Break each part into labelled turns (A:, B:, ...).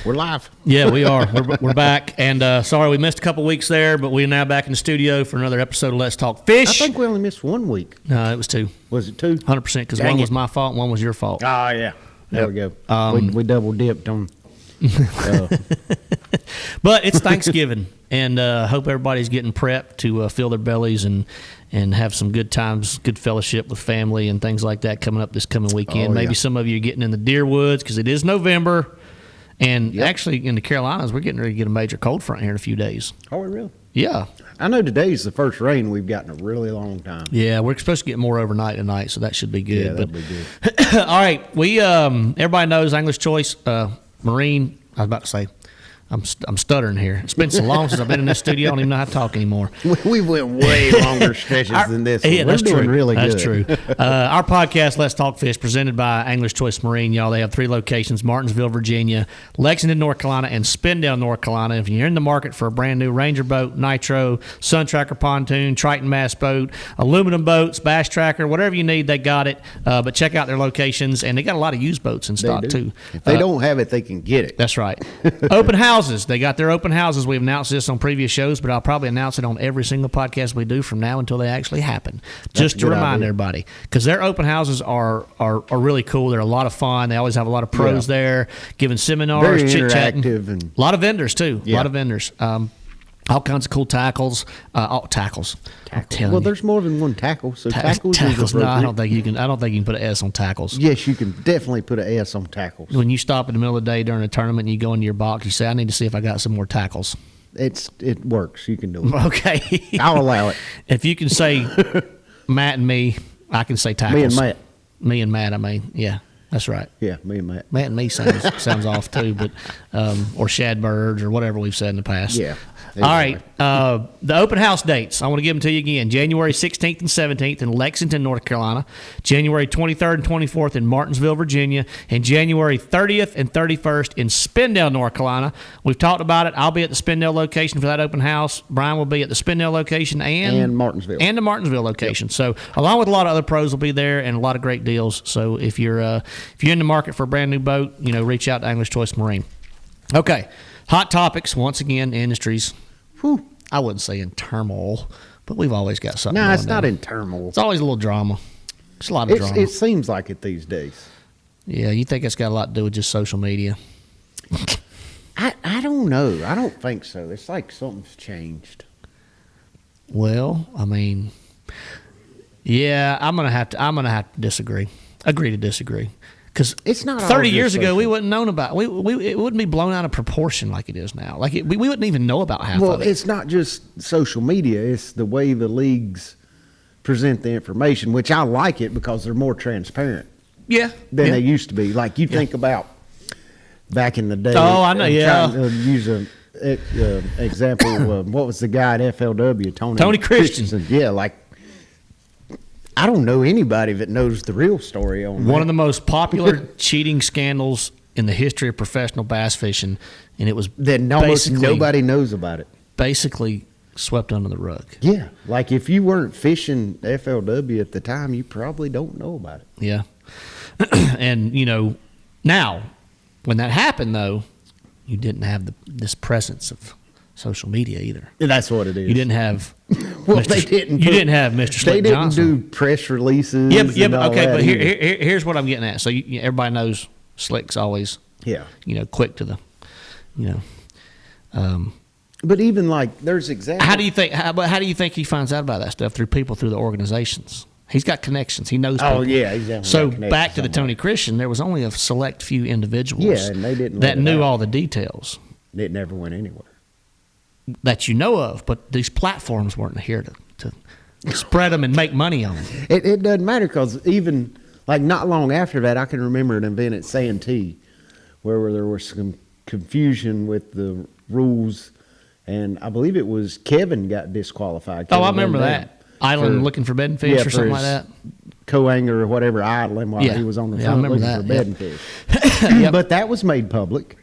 A: We're live.
B: Yeah, we are. We're back. And sorry we missed a couple weeks there, but we're now back in the studio for another episode of Let's Talk Fish.
A: I think we only missed 1 week.
B: No, it was 2.
A: Was it 2?
B: 100%, because one was my fault and one was your fault.
A: Oh, yeah. There we go. We double dipped on.
B: But it's Thanksgiving, and hope everybody's getting prepped to fill their bellies and have some good times, good fellowship with family and things like that coming up this coming weekend. Maybe some of you are getting in the deer woods because it is November. And actually, in the Carolinas, we're getting ready to get a major cold front here in a few days.
A: Oh, really?
B: Yeah.
A: I know today's the first rain we've gotten in a really long time.
B: Yeah, we're supposed to get more overnight tonight, so that should be good.
A: Yeah, that'll be good.
B: All right, we everybody knows English Choice Marine. I was about to say, I'm stuttering here. It's been so long since I've been in this studio, I don't even know how to talk anymore.
A: We went way longer stretches than this.
B: Yeah,
A: we're doing really good.
B: That's true. Our podcast, Let's Talk Fish, presented by English Choice Marine. Y'all, they have 3 locations: Martinsville, Virginia, Lexington, North Carolina, and Spindale, North Carolina. If you're in the market for a brand new Ranger boat, Nitro, Sun Tracker pontoon, Triton Mass boat, aluminum boats, Bass Tracker, whatever you need, they got it. But check out their locations, and they got a lot of used boats in stock too.
A: If they don't have it, they can get it.
B: That's right. Open houses. They got their open houses. We've announced this on previous shows, but I'll probably announce it on every single podcast we do from now until they actually happen. Just to remind everybody, because their open houses are really cool. They're a lot of fun. They always have a lot of pros there, giving seminars, chit chatting.
A: And
B: a lot of vendors too. A lot of vendors. All kinds of cool tackles. Tackles.
A: Well, there's more than one tackle. So tackles.
B: No, I don't think you can put an S on tackles.
A: Yes, you can definitely put an S on tackles.
B: When you stop in the middle of the day during a tournament and you go into your box, you say, "I need to see if I got some more tackles."
A: It works. You can do it.
B: Okay,
A: I'll allow it.
B: If you can say Matt and me, I can say tackles.
A: Me and Matt.
B: Me and Matt. I mean, yeah. That's right.
A: Yeah, me and Matt.
B: Matt and me sounds off too, but or shadbirds or whatever we've said in the past.
A: Yeah.
B: Exactly. All right. The open house dates. I want to give them to you again. January 16th and 17th in Lexington, North Carolina. January 23rd and 24th in Martinsville, Virginia. And January 30th and 31st in Spindale, North Carolina. We've talked about it. I'll be at the Spindale location for that open house. Brian will be at the Spindale location and
A: Martinsville.
B: And the Martinsville location. Yep. So along with a lot of other pros will be there and a lot of great deals. So if you're in the market for a brand new boat, reach out to English Choice Marine. Okay. Hot topics, once again, industries.
A: Whew.
B: I wouldn't say in turmoil, but we've always got something.
A: No,
B: going
A: it's not
B: on.
A: in turmoil.
B: It's always a little drama. It's a lot of drama.
A: It seems like it these days.
B: Yeah, you think it's got a lot to do with just social media?
A: I don't know. I don't think so. It's like something's changed.
B: Well, I mean, yeah, I'm gonna have to disagree. Agree to disagree. Because
A: it's not
B: 30 years ago, we wouldn't known about it. It wouldn't be blown out of proportion like it is now. Like we wouldn't even know about half of it.
A: Well, it's not just social media. It's the way the leagues present the information, which I like it because they're more transparent.
B: Yeah.
A: Than they used to be. Like you think about back in the day.
B: Oh, I know. Yeah.
A: Trying to use an example. What was the guy at FLW? Tony Christensen. Yeah, like. I don't know anybody that knows the real story on that.
B: One of the most popular cheating scandals in the history of professional bass fishing, and it was
A: that almost nobody knows about it.
B: Basically swept under the rug.
A: Yeah, like if you weren't fishing FLW at the time, you probably don't know about it.
B: Yeah, and now when that happened, though, you didn't have this presence of social media either.
A: That's what it is.
B: You didn't have.
A: They didn't.
B: You didn't have Mr. Slick Johnson.
A: They didn't do press releases.
B: Yeah, but okay. But here's what I'm getting at. So everybody knows Slick's always, quick to the,
A: But even like there's examples.
B: How do you think he finds out about that stuff through the organizations? He's got connections. He knows people.
A: Oh yeah, exactly.
B: So back to the Tony Christian, there was only a select few individuals.
A: And they didn't
B: that knew all the details.
A: It never went anywhere.
B: That you know of, but these platforms weren't here to spread them and make money on them.
A: It doesn't matter because even like not long after that, I can remember an event at Santee where there was some confusion with the rules, and I believe it was Kevin got disqualified.
B: I remember that. Idling looking for bedfish or something like that.
A: Co-angler or whatever, idling while he was on the front looking for bedfish. But that was made public.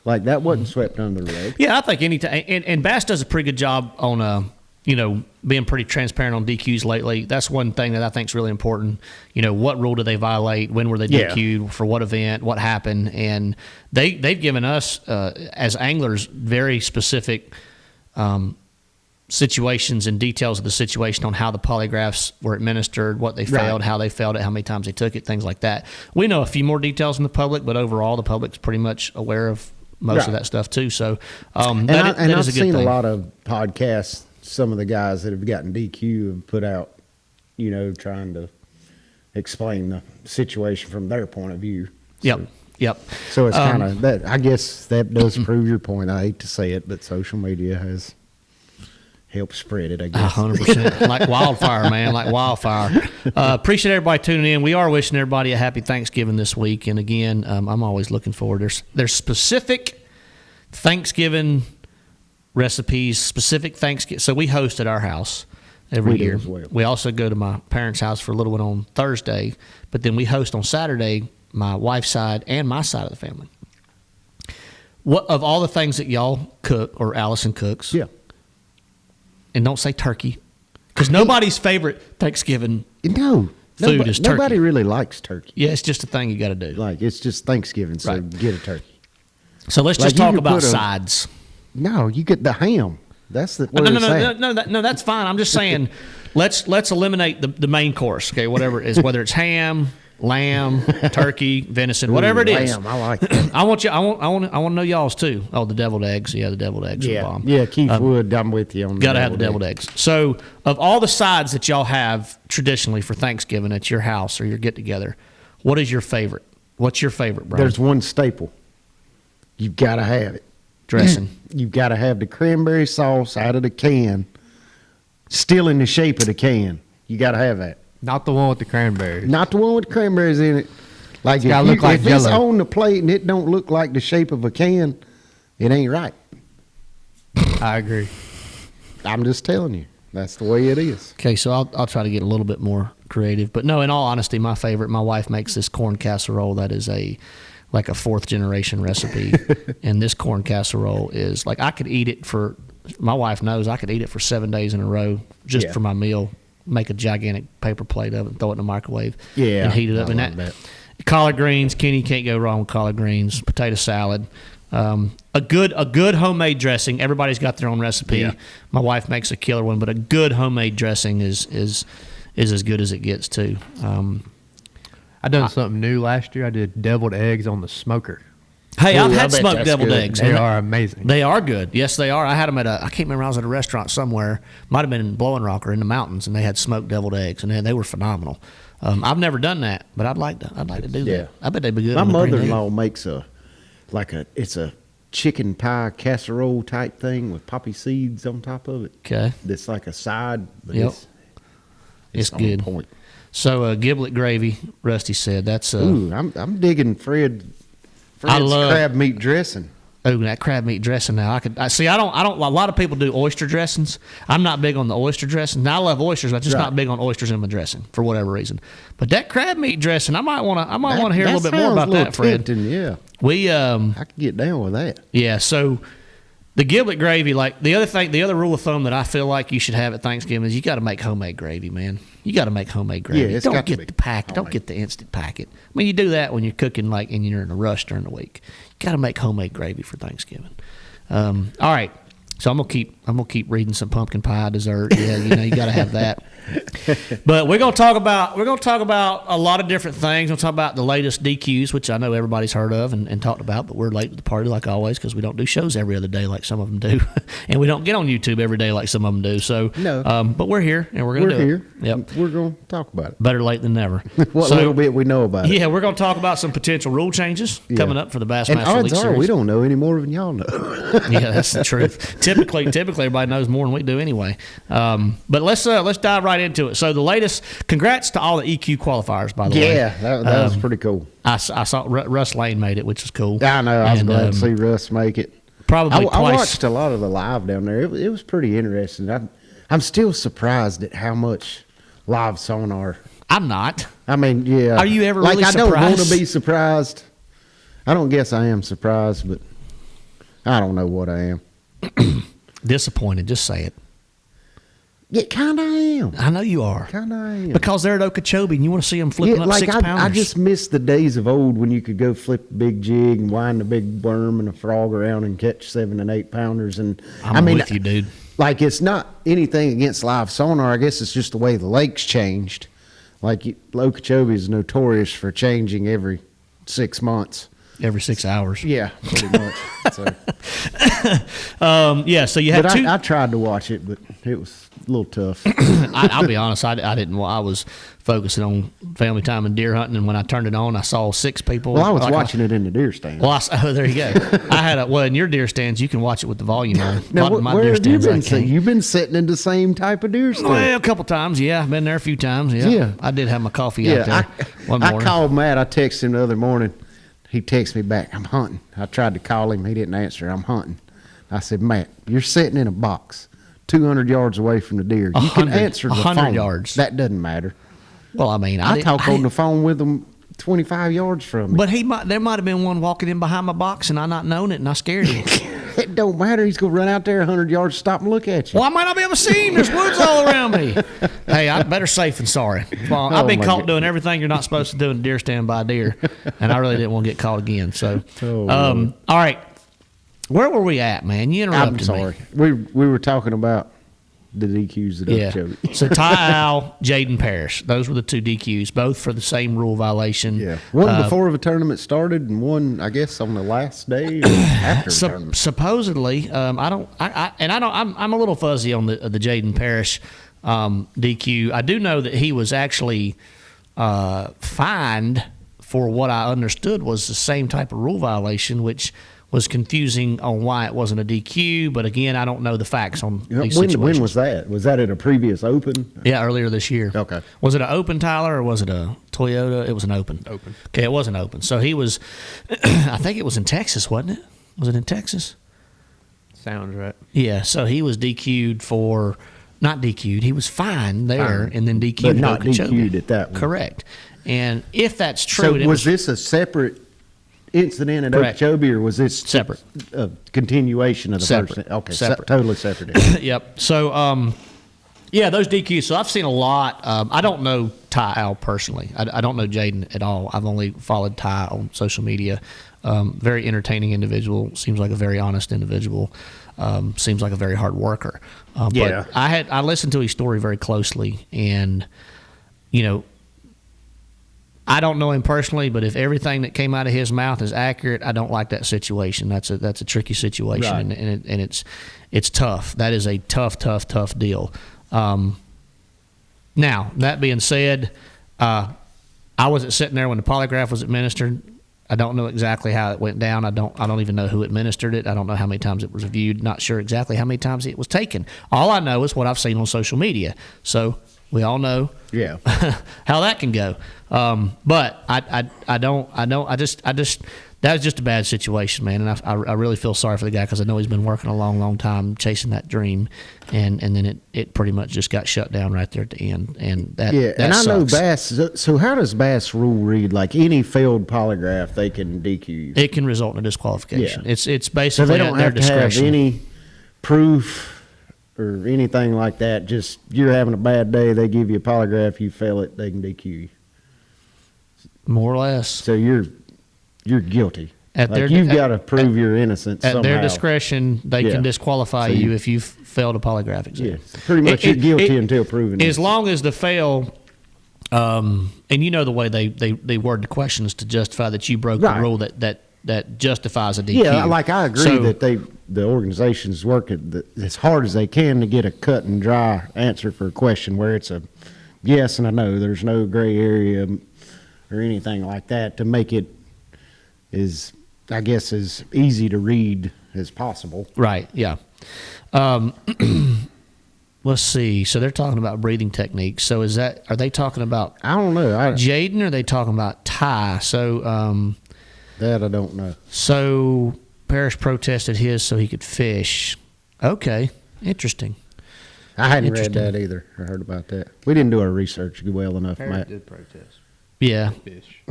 A: Like that wasn't swept under the rug.
B: Yeah, I think any time, and Bass does a pretty good job on being pretty transparent on DQs lately. That's one thing that I think is really important. What rule did they violate? When were they DQ'd? For what event? What happened? And they've given us, as anglers, very specific situations and details of the situation on how the polygraphs were administered, what they failed, how they failed it, how many times they took it, things like that. We know a few more details than the public, but overall the public's pretty much aware of most of that stuff too. So
A: I've seen a lot of podcasts. Some of the guys that have gotten DQ have put out, trying to explain the situation from their point of view. So,
B: Yep.
A: So it's kind of that. I guess that does prove your point. I hate to say it, but social media has helped spread it, I guess.
B: 100%. Like wildfire, man, like wildfire. Appreciate everybody tuning in. We are wishing everybody a happy Thanksgiving this week. And again, I'm always looking forward. There's specific Thanksgiving recipes, specific Thanksgiving. So we host at our house every year.
A: As well.
B: We also go to my parents' house for a little one on Thursday, but then we host on Saturday, my wife's side and my side of the family. What of all the things that y'all cook, or Allison cooks?
A: Yeah.
B: And don't say turkey, because nobody's favorite Thanksgiving food is turkey.
A: Nobody really likes turkey.
B: Yeah, it's just a thing you got to do.
A: Like, it's just Thanksgiving, so get a turkey.
B: So let's just talk about sides.
A: No, you get the ham. That's the
B: no. That's fine. I'm just saying, let's eliminate the main course. Okay, whatever it is, whether it's ham, lamb, turkey, venison, whatever it is.
A: Lamb, I like that.
B: I want to know y'all's too. Oh, the deviled eggs. Yeah, the deviled eggs are bomb.
A: Yeah, Keith Wood, I'm with you on that.
B: Got to have the deviled eggs. So, of all the sides that y'all have traditionally for Thanksgiving at your house or your get together, what is your favorite? What's your favorite, Brian?
A: There's one staple. You've got to have it.
B: Dressing.
A: You've got to have the cranberry sauce out of the can, still in the shape of the can. You got to have that.
C: Not the one with the cranberries.
A: Not the one with the cranberries in it. Like, if it's on the plate and it don't look like the shape of a can, it ain't right.
C: I agree.
A: I'm just telling you. That's the way it is.
B: Okay, so I'll try to get a little bit more creative. But no, in all honesty, my favorite, my wife makes this corn casserole that is like a fourth generation recipe. And this corn casserole is like, I could eat it for, my wife knows I could eat it for 7 days in a row just for my meal. Make a gigantic paper plate of it and throw it in the microwave and heat it up.
A: That.
B: Collard greens, Kenny, can't go wrong with collard greens. Potato salad, a good homemade dressing. Everybody's got their own recipe.
A: Yeah.
B: My wife makes a killer one, but a good homemade dressing is as good as it gets too.
C: I done something new last year. I did deviled eggs on the smoker.
B: Hey, I've had smoked deviled eggs.
C: They are amazing.
B: They are good. Yes, they are. I had them I can't remember, I was at a restaurant somewhere. Might have been in Blowing Rock or in the mountains, and they had smoked deviled eggs, and they were phenomenal. I've never done that, but I'd like to do that. I bet they'd be good.
A: My mother-in-law makes it's a chicken pie casserole type thing with poppy seeds on top of it.
B: Okay.
A: That's like a side, but
B: it's good.
A: On point.
B: So giblet gravy, Rusty said that's.
A: Ooh, I'm digging Fred's crab meat dressing.
B: Oh, that crab meat dressing. Now I see. I don't. A lot of people do oyster dressings. I'm not big on the oyster dressing. Now I love oysters. I'm just not big on oysters in my dressing for whatever reason. But that crab meat dressing, I might want to hear a little bit more about that, Fred.
A: Yeah, I could get down with that.
B: Yeah. So the giblet gravy, like the other rule of thumb that I feel like you should have at Thanksgiving is you got to make homemade gravy, man. You got to make homemade gravy.
A: Yeah,
B: don't get the packet. Don't get the instant packet. I mean, you do that when you're cooking and you're in a rush during the week. You got to make homemade gravy for Thanksgiving. All right. So I'm gonna keep reading some pumpkin pie dessert. Yeah, you got to have that. But we're gonna talk about a lot of different things. We'll talk about the latest DQs, which I know everybody's heard of and talked about. But we're late to the party like always because we don't do shows every other day like some of them do, and we don't get on YouTube every day like some of them do. So
A: no.
B: But we're here and we're gonna do it.
A: Yep. We're gonna talk about it.
B: Better late than never.
A: What little bit we know about it.
B: Yeah, we're gonna talk about some potential rule changes coming up for the Bassmaster League Series.
A: We don't know any more than y'all know.
B: Yeah, that's the truth. Typically, everybody knows more than we do anyway. But let's dive right into it. So the latest, congrats to all the EQ qualifiers, by the way.
A: Yeah, that was pretty cool.
B: I saw Russ Lane made it, which was cool.
A: I know. I was glad to see Russ make it.
B: Probably twice.
A: I watched a lot of the live down there. It was pretty interesting. I'm still surprised at how much live sonar.
B: I'm not.
A: I mean, yeah.
B: Are you ever really surprised?
A: I don't want to be surprised. I don't guess I am surprised, but I don't know what I am.
B: Disappointed. Just say it.
A: Yeah, kind of am.
B: I know you are.
A: Kind of am.
B: Because they're at Okeechobee and you want to see them flipping up
A: like
B: 6 pounders.
A: I just miss the days of old when you could go flip a big jig and wind a big worm and a frog around and catch 7 and 8 pounders. And
B: I'm with you, dude.
A: Like, it's not anything against live sonar. I guess it's just the way the lake's changed. Like, Okeechobee is notorious for changing every 6 months.
B: Every 6 hours.
A: Yeah, pretty much. So.
B: So you had two.
A: I tried to watch it, but it was a little tough.
B: I'll be honest. I didn't. I was focusing on family time and deer hunting, and when I turned it on, I saw 6 people.
A: Well, I was watching it in the deer stand.
B: Well, there you go. I had in your deer stands, you can watch it with the volume on.
A: Now, where have you been? You've been sitting in the same type of deer stand.
B: Well, a couple times, yeah. I've been there a few times, yeah. I did have my coffee out there one morning.
A: I called Matt. I texted him the other morning. He texted me back, I'm hunting. I tried to call him. He didn't answer. I'm hunting. I said, Matt, you're sitting in a box 200 yards away from the deer. You can answer the phone. 100
B: yards.
A: That doesn't matter.
B: Well, I mean,
A: I talk on the phone with him 25 yards from me.
B: But there might have been one walking in behind my box and I not known it and I scared him.
A: It don't matter. He's going to run out there 100 yards, stop and look at you.
B: Well, I might not be able to see him. There's woods all around me. Hey, I'm better safe than sorry. Well, I've been caught doing everything you're not supposed to do in a deer stand by a deer, and I really didn't want to get caught again. So, all right. Where were we at, man? You interrupted
A: I'm sorry.
B: me.
A: We were talking about the DQs that Okeechobee.
B: So Ty Al, Jaden Parrish. Those were the 2 DQs, both for the same rule violation.
A: Yeah. One before the tournament started and one, I guess, on the last day or after the tournament.
B: Supposedly, I'm a little fuzzy on the Jaden Parrish DQ. I do know that he was actually fined for what I understood was the same type of rule violation, which was confusing on why it wasn't a DQ, but again, I don't know the facts on these situations.
A: When was that? Was that at a previous Open?
B: Yeah, earlier this year.
A: Okay.
B: Was it an Open, Tyler, or was it a Toyota? It was an Open.
C: Open.
B: Okay, it was an Open. So he was, I think it was in Texas, wasn't it? Was it in Texas?
C: Sounds right.
B: Yeah, so he was DQ'd for, not DQ'd, he was fined there and then DQ'd.
A: But not DQ'd at that one.
B: Correct. And if that's true.
A: So was this a separate incident at Okeechobee, or was this
B: separate?
A: A continuation of the
B: separate.
A: first? Okay,
B: separate.
A: Totally separate.
B: Yep. So, those DQs. So I've seen a lot. I don't know Ty Al personally. I don't know Jaden at all. I've only followed Ty on social media. Very entertaining individual. Seems like a very honest individual. Seems like a very hard worker.
A: Yeah.
B: But I listened to his story very closely, and I don't know him personally, but if everything that came out of his mouth is accurate, I don't like that situation. That's a tricky situation,
A: right.
B: and it's tough. That is a tough deal. Now, that being said, I wasn't sitting there when the polygraph was administered. I don't know exactly how it went down. I don't even know who administered it. I don't know how many times it was reviewed. Not sure exactly how many times it was taken. All I know is what I've seen on social media. So we all know how that can go. But I just that was just a bad situation, man. And I really feel sorry for the guy because I know he's been working a long time chasing that dream, and then it pretty much just got shut down right there at the end. And that
A: and I know
B: sucks.
A: Bass. So how does Bass rule read? Like any failed polygraph, they can DQ you.
B: It can result in a disqualification.
A: Yeah.
B: It's basically
A: so they don't
B: at their
A: have to
B: discretion.
A: have any proof or anything like that. Just you're having a bad day, they give you a polygraph, you fail it, they can DQ you.
B: More or less.
A: So you're guilty. You've got to prove your innocence
B: at
A: somehow.
B: their discretion. They can disqualify you if you've failed a polygraph exam.
A: Yeah, pretty much you're guilty until proven.
B: As long as the fail, and you know the way they word the questions to justify that you broke the rule that justifies a DQ.
A: Yeah, I agree that the organizations work as hard as they can to get a cut and dry answer for a question where it's a yes and a no. There's no gray area or anything like that to make it as easy to read as possible.
B: Right, yeah. Let's see. So they're talking about breathing techniques. So are they talking about
A: I don't know.
B: Jaden, or are they talking about Ty? So
A: that I don't know.
B: So Parrish protested his so he could fish. Okay, interesting.
A: I hadn't read that either. I heard about that. We didn't do our research well enough,
C: Parrish
A: Matt.
C: did protest.
B: Yeah.
C: Fish.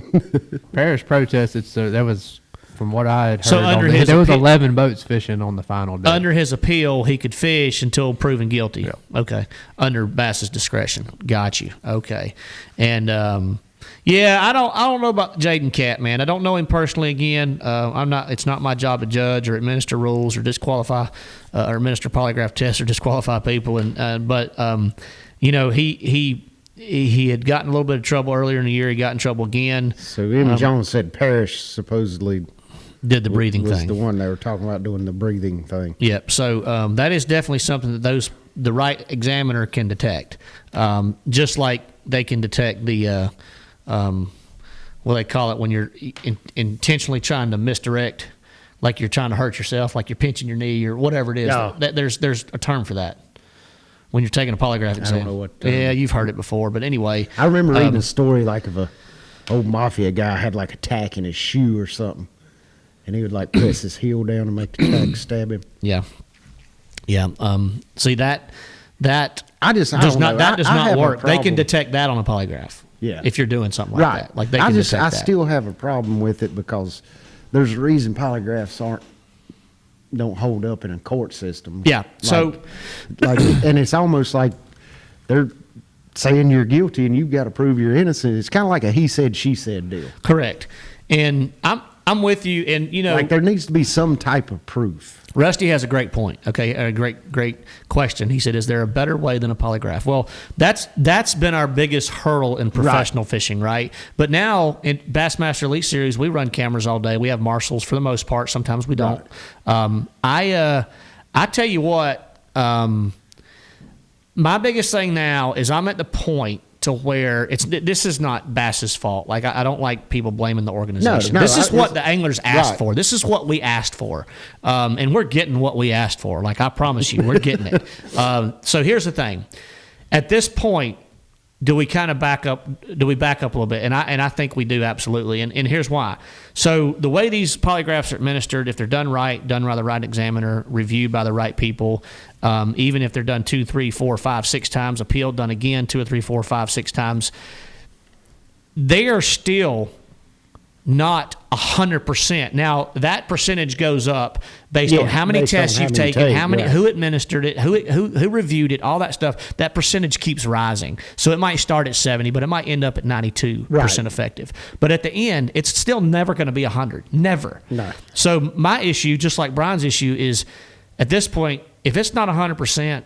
C: Parrish protested, so that was from what I had heard,
B: So
C: there was 11 boats fishing on the final day.
B: Under his appeal, he could fish until proven guilty.
C: Yeah.
B: Okay. Under Bass's discretion. Got you. Okay. And I don't know about Jaden Cat, man. I don't know him personally. Again, It's not my job to judge or administer rules or disqualify or administer polygraph tests or disqualify people. But he had gotten a little bit of trouble earlier in the year. He got in trouble again.
A: So even Jones said Parrish supposedly
B: did the breathing
A: was
B: thing.
A: the one they were talking about doing the breathing thing.
B: Yep. So that is definitely something that the right examiner can detect, just like they can detect the what they call it when you're intentionally trying to misdirect, like you're trying to hurt yourself, like you're pinching your knee or whatever it is.
A: Yeah.
B: There's a term for that when you're taking a polygraph exam.
A: I don't know what.
B: Yeah, you've heard it before, but anyway.
A: I remember reading a story like of a old mafia guy had like a tack in his shoe or something, and he would like press his heel down and make the tack stab him.
B: Yeah. Yeah. See that
A: does
B: not work. They can detect that on a polygraph.
A: Yeah.
B: If you're doing something like
A: Right.
B: that. Like they can detect that.
A: I still have a problem with it because there's a reason polygraphs don't hold up in a court system.
B: Yeah. So
A: and it's almost like they're saying you're guilty and you've got to prove you're innocent. It's kind of like a he said, she said deal.
B: correct. And I'm with you. And
A: Like there needs to be some type of proof.
B: Rusty has a great point. Okay, a great question. He said, "Is there a better way than a polygraph?" Well, that's been our biggest hurdle in professional fishing, right? But now in Bassmaster Elite Series, we run cameras all day. We have marshals for the most part. Sometimes we don't. I tell you what, my biggest thing now is I'm at the point to where this is not Bass's fault. Like I don't like people blaming the organization.
A: No,
B: this is what the anglers asked for. This is what we asked for, and we're getting what we asked for. Like I promise you, we're getting it. So here's the thing: at this point, do we kind of back up? Do we back up a little bit? And I think we do absolutely. And here's why. So the way these polygraphs are administered, if they're done by the right examiner, reviewed by the right people, even if they're done 2, 3, 4, 5, 6 times, appealed, done again 2 or 3, 4, 5, 6 times, they are still not 100%. Now that percentage goes up based on how many tests you've taken, who administered it, who reviewed it, all that stuff. That percentage keeps rising. So it might start at 70, but it might end up at 92% effective. But at the end, it's still never going to be 100. Never.
A: No.
B: So my issue, just like Brian's issue, is at this point, if it's not 100%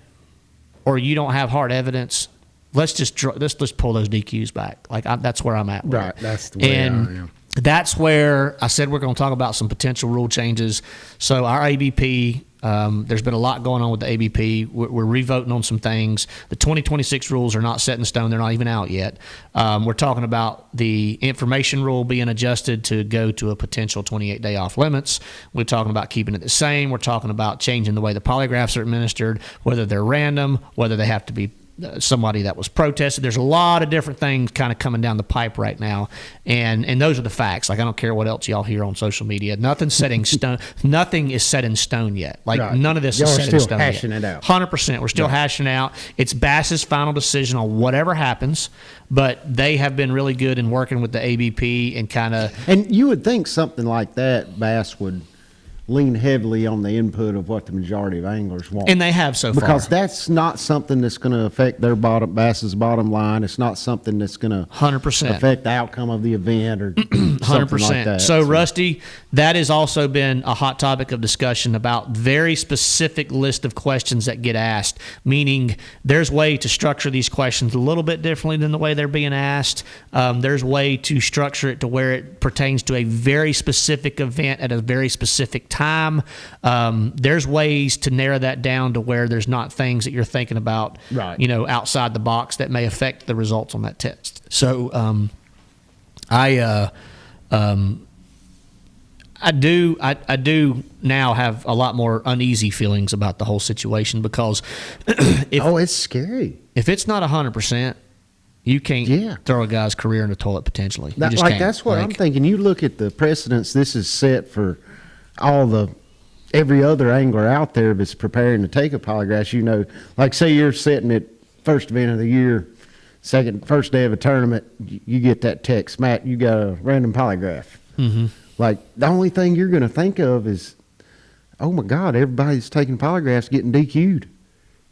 B: or you don't have hard evidence, let's just pull those DQs back. Like that's where I'm at.
A: Right. That's the way I am.
B: That's where I said we're going to talk about some potential rule changes. So our ABP, there's been a lot going on with the ABP. We're revoting on some things. The 2026 rules are not set in stone. They're not even out yet. We're talking about the information rule being adjusted to go to a potential 28-day off limits. We're talking about keeping it the same. We're talking about changing the way the polygraphs are administered, whether they're random, whether they have to be somebody that was protested. There's a lot of different things kind of coming down the pipe right now, and those are the facts. Like I don't care what else y'all hear on social media. Nothing's set in stone. Nothing is set in stone yet. Like none of this is set in stone yet.
A: Y'all are still hashing it out.
B: 100%. We're still hashing out. It's Bass's final decision on whatever happens, but they have been really good in working with the ABP and kind of.
A: And you would think something like that, Bass would lean heavily on the input of what the majority of anglers want.
B: And they have so far.
A: Because that's not something that's going to affect their Bass's bottom line. It's not something that's going to
B: 100%
A: affect the outcome of the event or something
B: 100%.
A: like that.
B: So, Rusty, that has also been a hot topic of discussion about very specific list of questions that get asked, meaning there's way to structure these questions a little bit differently than the way they're being asked. There's way to structure it to where it pertains to a very specific event at a very specific time. There's ways to narrow that down to where there's not things that you're thinking about, outside the box that may affect the results on that test. So, I do now have a lot more uneasy feelings about the whole situation because
A: it's scary.
B: If it's not 100%, you can't throw a guy's career in the toilet potentially. You just can't.
A: That's what I'm thinking. You look at the precedents this is set for every other angler out there that's preparing to take a polygraph. Like say you're sitting at first event of the year, first day of a tournament, you get that text, Matt, you got a random polygraph.
B: Mm-hmm.
A: Like, the only thing you're going to think of is, oh my God, everybody's taking polygraphs getting DQ'd.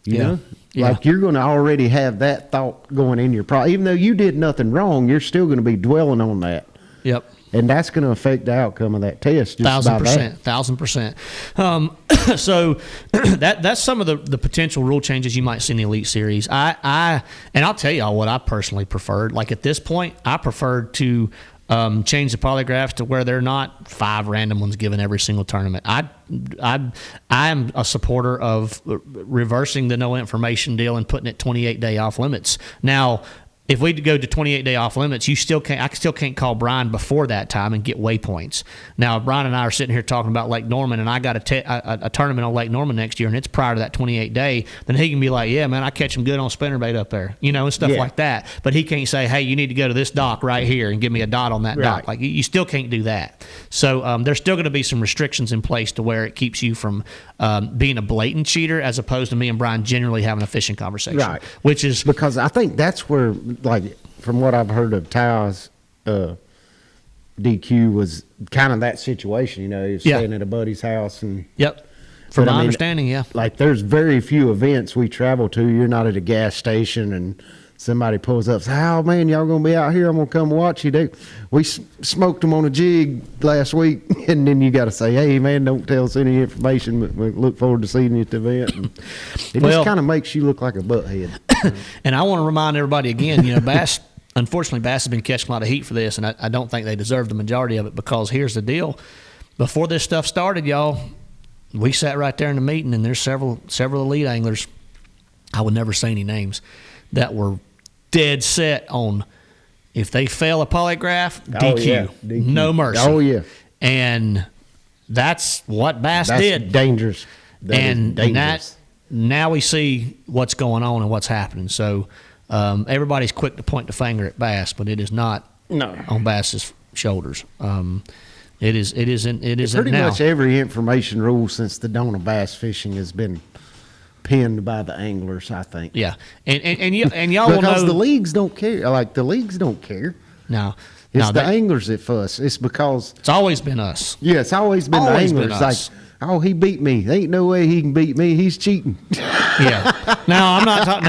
A: You know?
B: Yeah.
A: Like, you're going to already have that thought going in your even though you did nothing wrong, you're still going to be dwelling on that.
B: Yep.
A: And that's going to affect the outcome of that test. Just
B: 1,000%. 1,000%. So that's some of the potential rule changes you might see in the Elite Series. And I'll tell y'all what I personally preferred. Like, at this point, I preferred to change the polygraphs to where they're not 5 random ones given every single tournament. I am a supporter of reversing the no information deal and putting it 28-day off limits. Now, if we go to 28-day off limits, I still can't call Brian before that time and get waypoints. Now, if Brian and I are sitting here talking about Lake Norman, and I got a tournament on Lake Norman next year, and it's prior to that 28-day, then he can be like, yeah, man, I catch him good on spinnerbait up there, and stuff like that. But he can't say, hey, you need to go to this dock right here and give me a dot on that dock. Like, you still can't do that. So there's still going to be some restrictions in place to where it keeps you from being a blatant cheater, as opposed to me and Brian generally having a fishing conversation.
A: Right.
B: Which is
A: because I think that's where, like, from what I've heard of Tao's DQ was kind of that situation. He was staying at a buddy's house. And
B: yep. From my understanding, yeah.
A: Like, there's very few events we travel to. You're not at a gas station and somebody pulls up and says, oh, man, y'all going to be out here? I'm going to come watch you. We smoked them on a jig last week. And then you got to say, hey, man, don't tell us any information, but we look forward to seeing you at the event. And it just kind of makes you look like a butthead.
B: And I want to remind everybody again, Bass, unfortunately, Bass has been catching a lot of heat for this, and I don't think they deserve the majority of it, because here's the deal. Before this stuff started, y'all, we sat right there in the meeting, and there's several elite anglers, I would never say any names, that were dead set on, if they fail a polygraph, DQ.
A: DQ.
B: No mercy.
A: Oh, yeah.
B: And that's what Bass did.
A: Dangerous.
B: And
A: dangerous.
B: Now we see what's going on and what's happening. So everybody's quick to point the finger at Bass, but it is not on Bass's shoulders. It isn't
A: Pretty
B: now.
A: much every information rule since the dawn of bass fishing has been pinned by the anglers, I think.
B: Yeah, and y'all will know,
A: because the leagues don't care. Like, the leagues don't care.
B: No,
A: it's the anglers that fuss. It's because
B: it's always been us.
A: Yeah, it's always been the anglers. Like, oh, he beat me. Ain't no way he can beat me. He's cheating.
B: Yeah. Now, I'm not talking.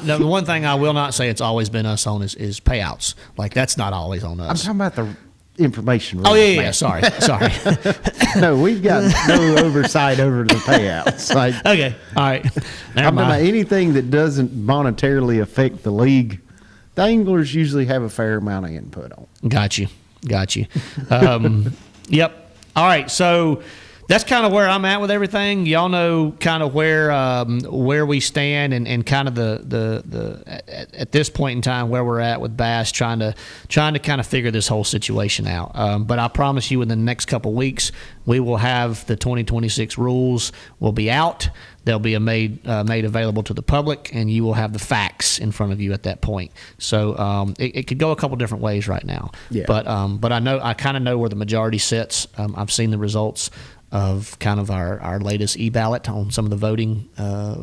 B: Now, the one thing I will not say it's always been us on is payouts. Like, that's not always on us.
A: I'm talking about the information rules.
B: Oh, yeah. Sorry.
A: No, we've got no oversight over the payouts. Like,
B: okay, all right.
A: I'm talking about anything that doesn't monetarily affect the league. The anglers usually have a fair amount of input on.
B: Got you. Yep. All right. So that's kind of where I'm at with everything. Y'all know kind of where we stand and kind of the at this point in time where we're at with Bass, trying to kind of figure this whole situation out. But I promise you, in the next couple weeks, we will have the 2026 rules will be out. They'll be made available to the public, and you will have the facts in front of you at that point. So it could go a couple different ways right now.
A: Yeah.
B: But I kind of know where the majority sits. I've seen the results of kind of our latest e-ballot on some of the voting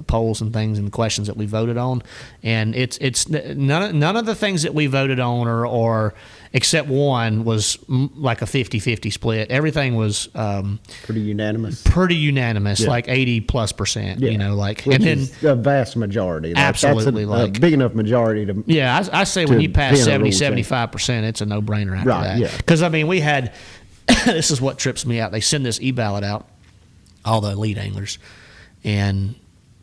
B: polls and things and the questions that we voted on, and it's none of the things that we voted on or except one was like a 50-50 split. Everything was
A: pretty unanimous.
B: Yeah. Like 80+%.
A: Yeah.
B: Which
A: and then is a vast majority. Like,
B: absolutely,
A: that's a big enough majority to.
B: Yeah, I say when you pass 70-75%, it's a no-brainer after that.
A: Yeah.
B: Because we had. This is what trips me out. They send this e-ballot out, all the elite anglers, and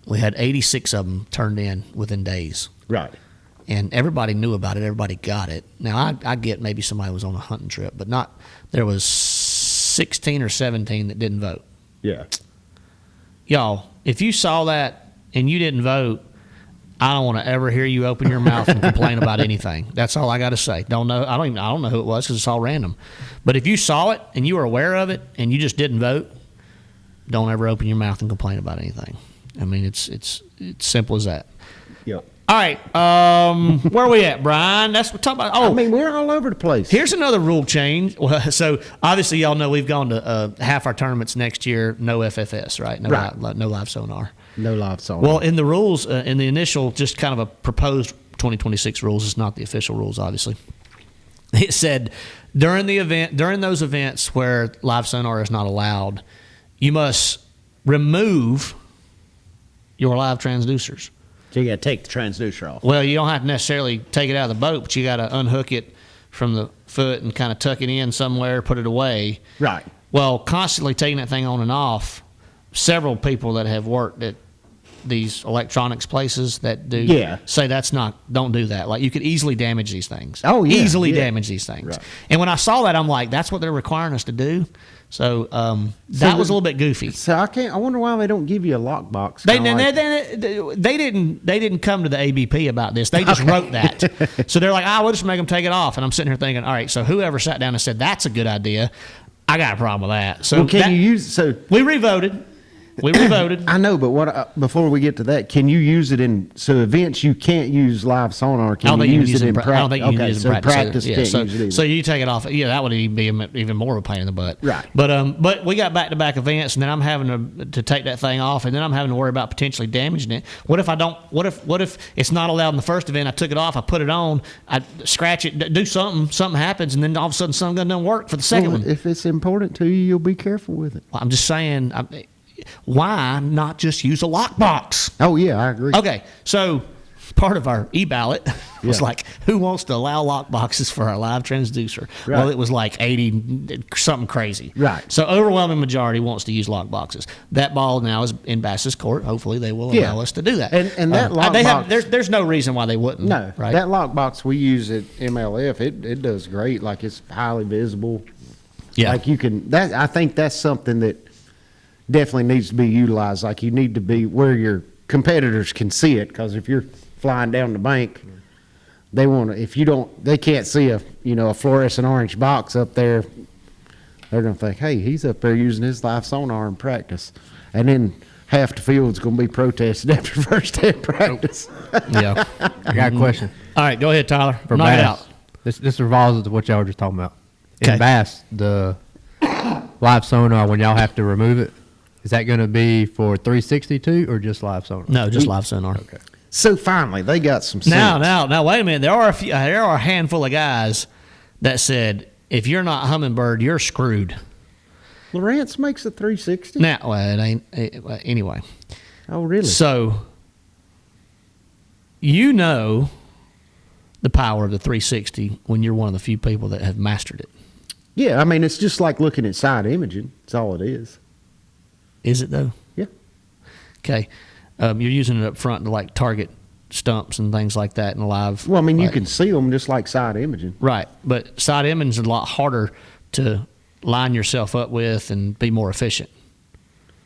B: we had 86 of them turned in within days.
A: Right.
B: And everybody knew about it. Everybody got it. Now, I get maybe somebody was on a hunting trip, but not. There was 16 or 17 that didn't vote.
A: Yeah.
B: Y'all, if you saw that and you didn't vote, I don't want to ever hear you open your mouth and complain about anything. That's all I got to say. I don't know who it was because it's all random. But if you saw it and you were aware of it and you just didn't vote, don't ever open your mouth and complain about anything. I mean, it's simple as that.
A: Yep.
B: All right, where are we at, Brian? That's what we're talking about. Oh,
A: we're all over the place.
B: Here's another rule change. Well, so obviously, y'all know we've gone to half our tournaments next year. No FFS, right? No live sonar.
A: No live sonar.
B: Well, in the rules, in the initial, just kind of a proposed 2026 rules, it's not the official rules, obviously. it said during those events where live sonar is not allowed, you must remove your live transducers.
A: So you got to take the transducer off.
B: Well, you don't have to necessarily take it out of the boat, but you got to unhook it from the foot and kind of tuck it in somewhere, put it away.
A: Right.
B: Well, constantly taking that thing on and off, several people that have worked at these electronics places that do say don't do that. Like, you could easily damage these things.
A: Oh, yeah.
B: Easily damage these things.
A: Right.
B: And when I saw that, I'm like, that's what they're requiring us to do. So that was a little bit goofy.
A: So I wonder why they don't give you a lockbox.
B: They didn't come to the ABP about this. They just wrote that. So they're like, we'll just make them take it off. And I'm sitting here thinking, all right, so whoever sat down and said that's a good idea, I got a problem with that. So
A: you use so
B: we revoted. We revoted.
A: I know, but before we get to that, can you use it in events you can't use live sonar? Can you use it in practice?
B: I don't think you can use it in practice.
A: Can't use it either.
B: So you take it off. Yeah, that would even be even more of a pain in the butt.
A: Right.
B: But we got back-to-back events, and then I'm having to take that thing off, and then I'm having to worry about potentially damaging it. What if I don't? What if it's not allowed in the first event? I took it off, I put it on, I scratch it, do something happens, and then all of a sudden something doesn't work for the second one.
A: If it's important to you, you'll be careful with it.
B: Well, I'm just saying. Why not just use a lockbox?
A: Oh, yeah, I agree.
B: Okay, so part of our e-ballot was like, who wants to allow lockboxes for our live transducer?
A: Right.
B: Well, it was like 80, something crazy.
A: Right.
B: So overwhelming majority wants to use lockboxes. That ball now is in Bass's court. Hopefully they will allow us to do that.
A: And that lockbox...
B: There's no reason why they wouldn't.
A: No,
B: right?
A: That lockbox we use at MLF, it does great. Like, it's highly visible.
B: Yeah.
A: Like, you can... I think that's something that definitely needs to be utilized. Like, you need to be where your competitors can see it, because if you're flying down the bank, they want to. If you don't, they can't see a fluorescent orange box up there. They're gonna think, hey, he's up there using his live sonar in practice, and then half the field's gonna be protested after first day of practice.
B: Yeah.
C: I got a question.
B: All right, go ahead, Tyler.
C: For
B: Knock it
C: Bass,
B: out.
C: this revolves to what y'all were just talking about.
B: Okay.
C: In Bass, the live sonar, when y'all have to remove it, is that going to be for 362 or just live sonar?
B: No, just live sonar.
C: Okay.
A: So finally, they got some sense.
B: Now, wait a minute. There are a handful of guys that said, if you're not Humminbird, you're screwed.
A: Lawrence makes a 360.
B: Now, well, it ain't. Anyway.
A: Oh, really?
B: So, the power of the 360 when you're one of the few people that have mastered it.
A: Yeah, I mean, it's just like looking at side imaging. That's all it is.
B: Is it, though?
A: Yeah.
B: Okay. You're using it up front to, like, target stumps and things like that in live.
A: Well, I mean, you can see them just like side imaging.
B: Right. But side imaging is a lot harder to line yourself up with and be more efficient.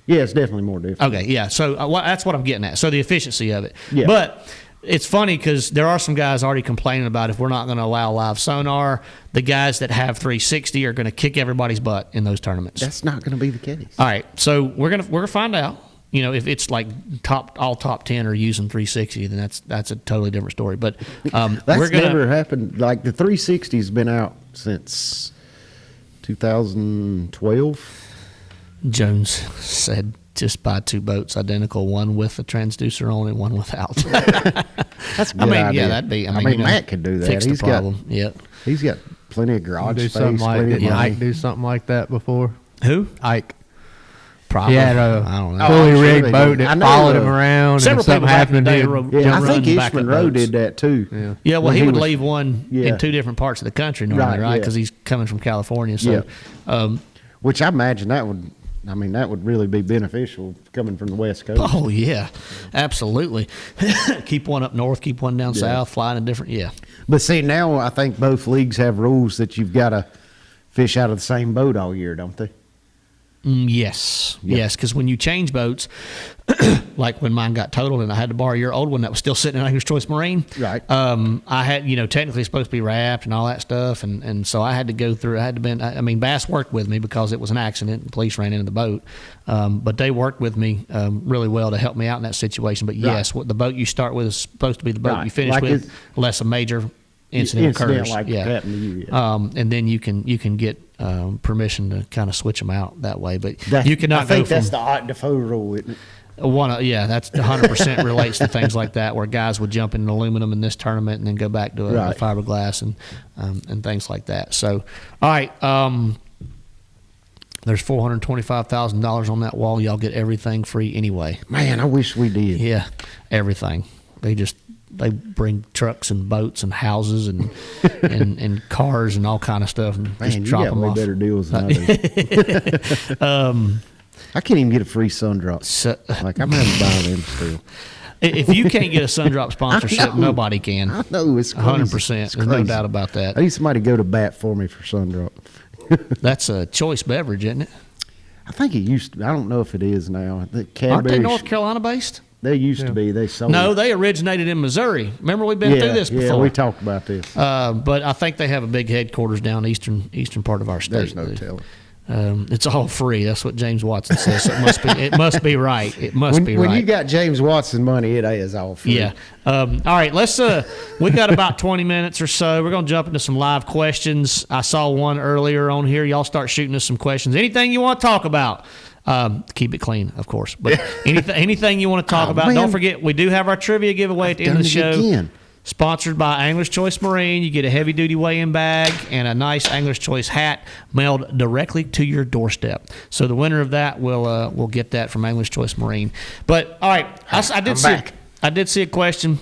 A: Yeah, it's definitely more difficult.
B: Okay, yeah. So that's what I'm getting at. So the efficiency of it.
A: Yeah.
B: But it's funny because there are some guys already complaining about if we're not going to allow live sonar, the guys that have 360 are going to kick everybody's butt in those tournaments.
A: That's not going to be the case.
B: All right. So we're gonna find out. If it's like all top 10 are using 360, then that's a totally different story. But
A: that's never happened. Like, the 360's been out since 2012.
B: Jones said just buy two boats identical, one with a transducer on and one without.
A: That's a good idea.
B: Yeah, that'd be.
A: Matt could do that.
B: Fix the problem.
A: He's got plenty of garage
C: Do
A: space.
C: something like
A: plenty
C: that.
A: of money.
C: Ike do something like that before.
B: Who?
C: Ike.
B: Probably.
C: He had a
B: I don't know.
C: fully
A: I'm sure
C: rigged
A: they
C: boat
A: do.
C: that
A: I know,
C: followed him around.
B: Several
C: and something
B: people back in
C: happened
B: the day
C: to
B: rode-
A: Yeah, I think
B: run
A: Ishman
B: backup
A: Rowe
B: boats.
A: did that too.
B: Yeah, well,
A: When
B: he would
A: was-
B: leave one
A: Yeah.
B: in two different parts of the country normally,
A: Right,
B: right?
A: yeah.
B: Because he's coming from California. So,
A: Which I imagine that would really be beneficial coming from the West Coast.
B: oh yeah, absolutely. Keep one up north, keep one down south, flying in different. Yeah.
A: But see, now I think both leagues have rules that you've got to fish out of the same boat all year, don't they?
B: Yes, yes, because when you change boats, like when mine got totaled and I had to borrow your old one that was still sitting in Anglers Choice Marine,
A: Right.
B: I had, technically it's supposed to be wrapped and all that stuff, and so I had to go through. Bass worked with me because it was an accident. And police ran into the boat, but they worked with me really well to help me out in that situation. But yes, what the boat you start with is supposed to be the boat you finish
A: Like
B: with, unless a major incident occurs.
A: like happened to you.
B: And then you can get permission to kind of switch them out that way. But you cannot
A: I think
B: go
A: that's
B: from
A: the Art Defoe rule, isn't it?
B: That's 100% relates to things like that, where guys would jump in aluminum in this tournament and then go back to a fiberglass and things like that. So, all right, there's $425,000 on that wall. Y'all get everything free anyway.
A: Man, I wish we did.
B: Yeah, everything. They bring trucks and boats and houses and and cars and all kind of stuff. And
A: Man,
B: just
A: you
B: drop
A: got
B: them
A: way
B: off.
A: better deals than I do. I can't even get a free sun drop. Like, I'm having to buy them still.
B: If you can't get a Sundrop sponsorship, nobody can.
A: I know, it's crazy.
B: 100%. There's no doubt about that.
A: I need somebody to go to bat for me for sun drop.
B: That's a choice beverage, isn't it?
A: I think it used to. I don't know if it is now.
B: Aren't they North Carolina based?
A: They used to be. They sold.
B: No, they originated in Missouri. Remember, we've been through this before.
A: Yeah, we talked about this.
B: But I think they have a big headquarters down eastern part of our state.
A: There's no telling.
B: It's all free. That's what James Watson says. So it must be right. It must be right.
A: When you got James Watson money, it is all free.
B: Yeah. All right. We got about 20 minutes or so. We're going to jump into some live questions. I saw one earlier on here. Y'all start shooting us some questions. Anything you want to talk about. Keep it clean, of course. But anything you want to talk about. Man. Don't forget, we do have our trivia giveaway at the end of the show. Again. Sponsored by Angler's Choice Marine. You get a heavy-duty weigh-in bag and a nice Angler's Choice hat mailed directly to your doorstep. So the winner of that will get that from Angler's Choice Marine. But, all right, I did see a question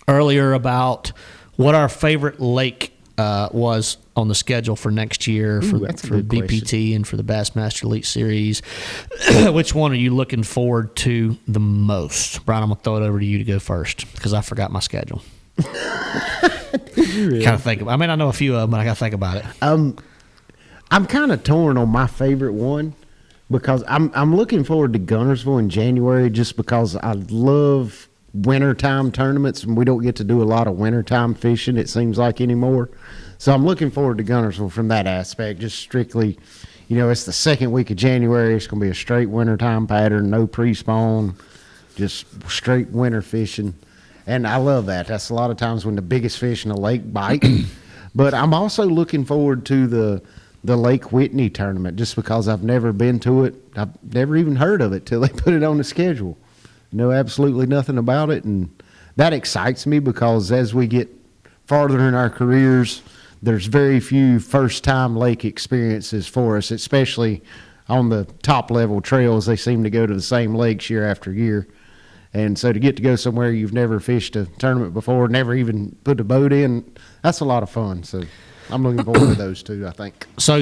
B: earlier about what our favorite lake was on the schedule for next year for BPT question. And for the Bassmaster Elite Series. Which one are you looking forward to the most? Brian, I'm going to throw it over to you to go first because I forgot my schedule.
A: Really?
B: Kind of think I know a few of them, but I got to think about it.
A: I'm kind of torn on my favorite one because I'm looking forward to Guntersville in January just because I love wintertime tournaments, and we don't get to do a lot of wintertime fishing, it seems like, anymore. So I'm looking forward to Guntersville from that aspect, just strictly, it's the second week of January. It's going to be a straight wintertime pattern, no pre-spawn, just straight winter fishing. And I love that. That's a lot of times when the biggest fish in the lake bite. But I'm also looking forward to the Lake Whitney tournament just because I've never been to it. I've never even heard of it till they put it on the schedule. Know absolutely nothing about it, and that excites me because as we get farther in our careers, there's very few first-time lake experiences for us, especially on the top-level trails. They seem to go to the same lakes year after year. And so to get to go somewhere you've never fished a tournament before, never even put a boat in, that's a lot of fun. So I'm looking forward to those two, I think.
B: So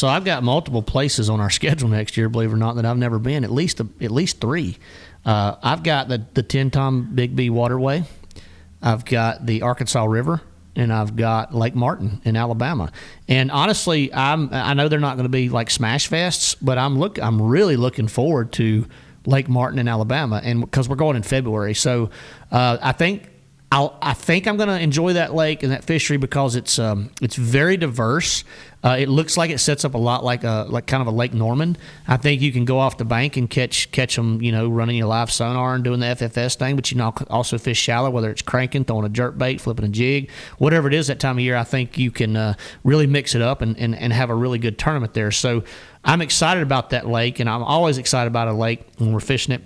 B: I've got multiple places on our schedule next year, believe it or not, that I've never been, at least three. I've got the Tin-Tom Big B Waterway. I've got the Arkansas River, and I've got Lake Martin in Alabama. And honestly, I know they're not going to be like smash fests, but I'm really looking forward to Lake Martin in Alabama, and because we're going in February. So I think I'm going to enjoy that lake and that fishery because it's very diverse. It looks like it sets up a lot like kind of a Lake Norman. I think you can go off the bank and catch them, running your live sonar and doing the FFS thing, but you can also fish shallow, whether it's cranking, throwing a jerk bait, flipping a jig, whatever it is that time of year. I think you can really mix it up and have a really good tournament there. So I'm excited about that lake, and I'm always excited about a lake when we're fishing it,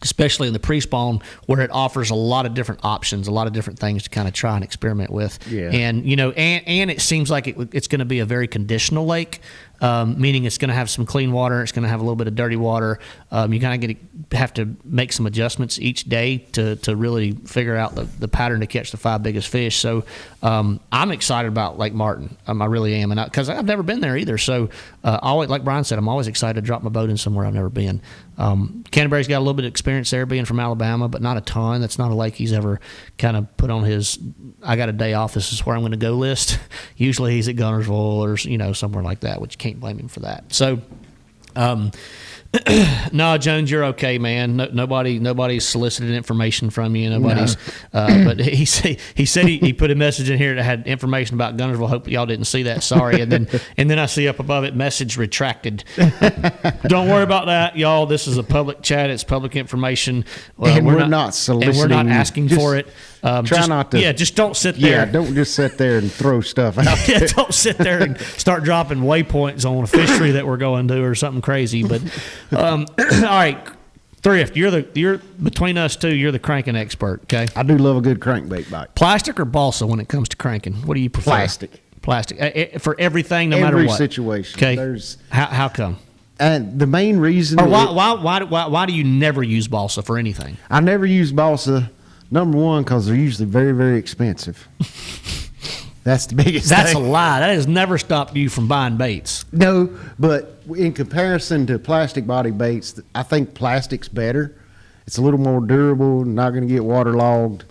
B: especially in the pre-spawn, where it offers a lot of different options, a lot of different things to kind of try and experiment with. Yeah. And and it seems like it's going to be a very conditional lake, meaning it's going to have some clean water, it's going to have a little bit of dirty water. You kind of have to make some adjustments each day to really figure out the pattern to catch the 5 biggest fish. So I'm excited about Lake Martin. I really am, and because I've never been there either. So always, like Brian said, I'm always excited to drop my boat in somewhere I've never been. Canterbury's got a little bit of experience there, being from Alabama, but not a ton. That's not a lake he's ever kind of put on his I got a day off, this is where I'm going to go list. Usually he's at Guntersville or somewhere like that, which you can't blame him for that. So no, Jones, you're okay, man. Nobody's solicited information from you. Nobody's. No. But he said he put a message in here that had information about Guntersville. Hope y'all didn't see that. Sorry. And then I see up above it, message retracted. Don't worry about that, y'all. This is a public chat. It's public information.
A: And we're not soliciting.
B: And we're not asking for it.
A: Try not to.
B: Yeah, just don't sit there.
A: Yeah, don't just sit there and throw stuff out there.
B: Yeah, don't sit there and start dropping waypoints on a fishery that we're going to or something crazy. But all right, Thrift, you're between us two, you're the cranking expert, okay?
A: I do love a good crankbait bite.
B: Plastic or balsa when it comes to cranking? What do you prefer? Plastic. For everything, no matter what.
A: Every situation.
B: Okay. How come?
A: And the main reason.
B: Or why do you never use balsa for anything?
A: I never use balsa. Number one, because they're usually very, very expensive. That's the biggest thing.
B: That's a lie. That has never stopped you from buying baits.
A: No, but in comparison to plastic body baits, I think plastic's better. It's a little more durable, not going to get waterlogged.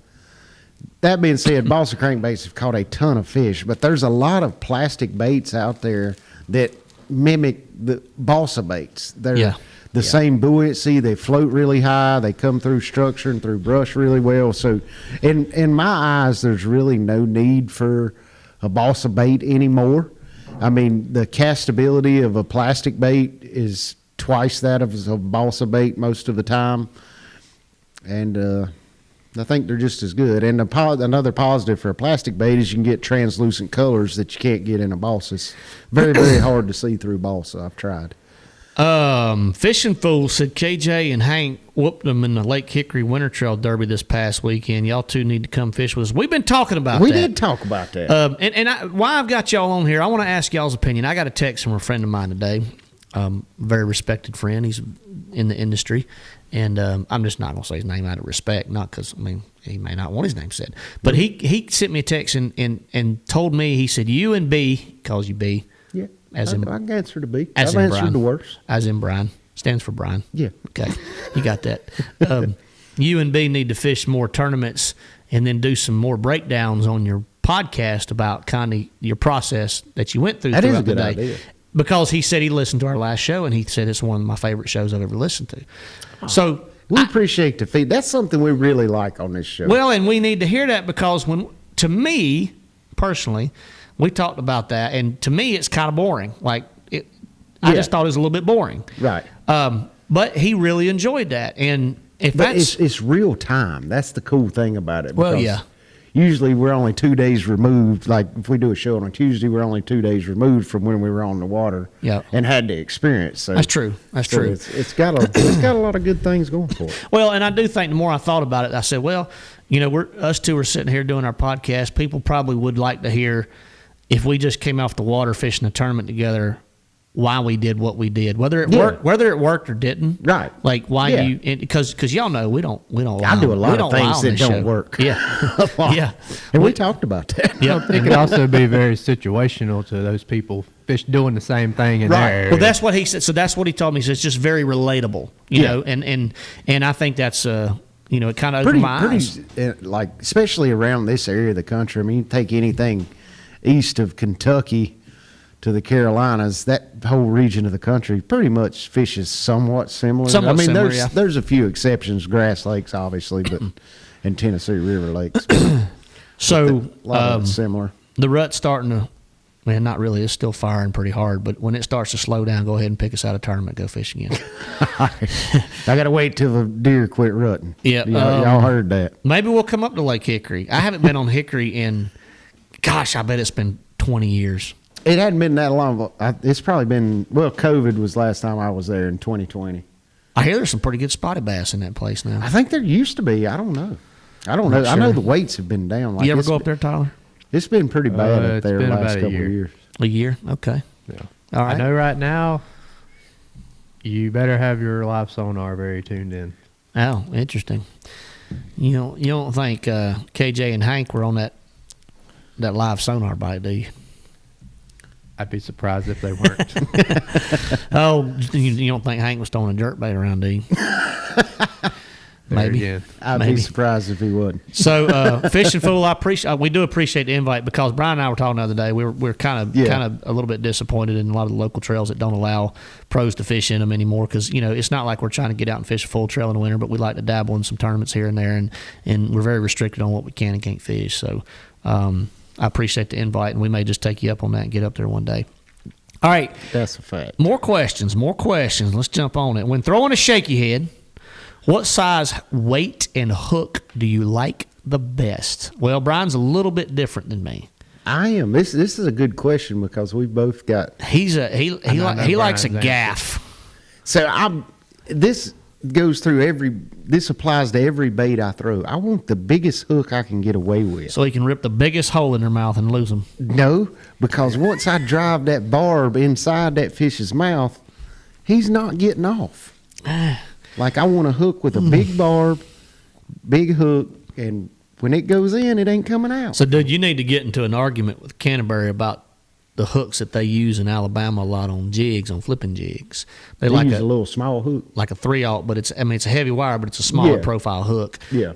A: That being said, balsa crankbaits have caught a ton of fish, but there's a lot of plastic baits out there that mimic the balsa baits. They're the same buoyancy. They float really high. They come through structure and through brush really well. So in my eyes, there's really no need for a balsa bait anymore. I mean, the castability of a plastic bait is twice that of a balsa bait most of the time. And I think they're just as good. And another positive for a plastic bait is you can get translucent colors that you can't get in a balsa. It's very, very hard to see through balsa. I've tried.
B: Fishing Fool said KJ and Hank whooped them in the Lake Hickory Winter Trail Derby this past weekend. Y'all two need to come fish with us. We've been talking about that.
A: We did talk about that.
B: Why I've got y'all on here, I want to ask y'all's opinion. I got a text from a friend of mine today, very respected friend. He's in the industry. And I'm just not going to say his name out of respect, not because, I mean, he may not want his name said. But he sent me a text and told me, he said, you and B, calls you B.
A: Yeah.
B: I
A: can answer to B.
B: I've
A: answered the worst.
B: As in Brian. Stands for Brian.
A: Yeah.
B: Okay. You got that. You and B need to fish more tournaments and then do some more breakdowns on your podcast about kind of your process that you went through
A: that
B: throughout
A: is a good
B: the day.
A: idea.
B: Because he said he listened to our last show, and he said it's one of my favorite shows I've ever listened to. So
A: we appreciate the feed. That's something we really like on this show.
B: Well, and we need to hear that because to me, personally, we talked about that, and to me, it's kind of boring. I just thought it was a little bit boring.
A: Right.
B: But he really enjoyed that, and
A: it's real time. That's the cool thing about it.
B: Well, yeah.
A: Usually we're only 2 days removed. Like if we do a show on a Tuesday, we're only 2 days removed from when we were on the water and had the experience. So
B: that's true. That's true.
A: It's got a lot of good things going for it.
B: Well, and I do think the more I thought about it, I said, well, us two are sitting here doing our podcast. People probably would like to hear if we just came off the water fishing a tournament together, why we did what we did, whether it worked or didn't.
A: Right.
B: Like why because y'all know we don't lie.
A: I do a lot of things that don't work.
B: Yeah. Yeah.
A: And we talked about that.
B: Yeah.
C: It could also be very situational to those people doing the same thing in their area.
B: Well, that's what he said. So that's what he told me. So it's just very relatable, you know, and I think that's it kind of opened my eyes.
A: Like especially around this area of the country. I mean, you take anything east of Kentucky to the Carolinas, that whole region of the country pretty much fishes somewhat similar. There's a few exceptions, Grass Lakes obviously, but and Tennessee River Lakes.
B: So
A: a lot of it's similar.
B: The rut's starting to, man, not really. It's still firing pretty hard, but when it starts to slow down, go ahead and pick us out a tournament, go fishing again.
A: I got to wait till the deer quit rutting.
B: Yeah,
A: y'all heard that.
B: Maybe we'll come up to Lake Hickory. I haven't been on Hickory in, gosh, I bet it's been 20 years.
A: It hadn't been that long. It's probably been, COVID was last time I was there in 2020.
B: I hear there's some pretty good spotted bass in that place now.
A: I think there used to be. I don't know. Sure. I know the weights have been down.
B: You ever go up there, Tyler?
A: It's been pretty bad up there the last couple of years.
B: A year? Okay.
C: Yeah.
B: All right.
C: I know right now you better have your live sonar very tuned in.
B: Oh, interesting. You don't think KJ and Hank were on that live sonar bite, do you?
C: I'd be surprised if they weren't.
B: Oh, you don't think Hank was throwing a jerkbait around, do you? Maybe.
A: I'd be surprised if he would.
B: So, Fishing Fool, we do appreciate the invite because Brian and I were talking the other day. We're kind of a little bit disappointed in a lot of the local trails that don't allow pros to fish in them anymore because it's not like we're trying to get out and fish a full trail in the winter, but we like to dabble in some tournaments here and there, and we're very restricted on what we can and can't fish. So, I appreciate the invite, and we may just take you up on that and get up there one day. All right.
A: That's a fact.
B: More questions. Let's jump on it. When throwing a shaky head, what size weight and hook do you like the best? Well, Brian's a little bit different than me.
A: I am. This is a good question because we both got.
B: He likes a gaff.
A: So goes through this applies to every bait I throw. I want the biggest hook I can get away with.
B: So he can rip the biggest hole in their mouth and lose them.
A: No, because once I drive that barb inside that fish's mouth, he's not getting off. Like, I want a hook with a big barb, big hook, and when it goes in, it ain't coming out.
B: So, dude, you need to get into an argument with Canterbury about the hooks that they use in Alabama a lot on jigs, on flipping jigs.
A: They like use a little small hook,
B: like a 3/0, but it's a heavy wire, but it's a smaller profile hook.
A: Yeah.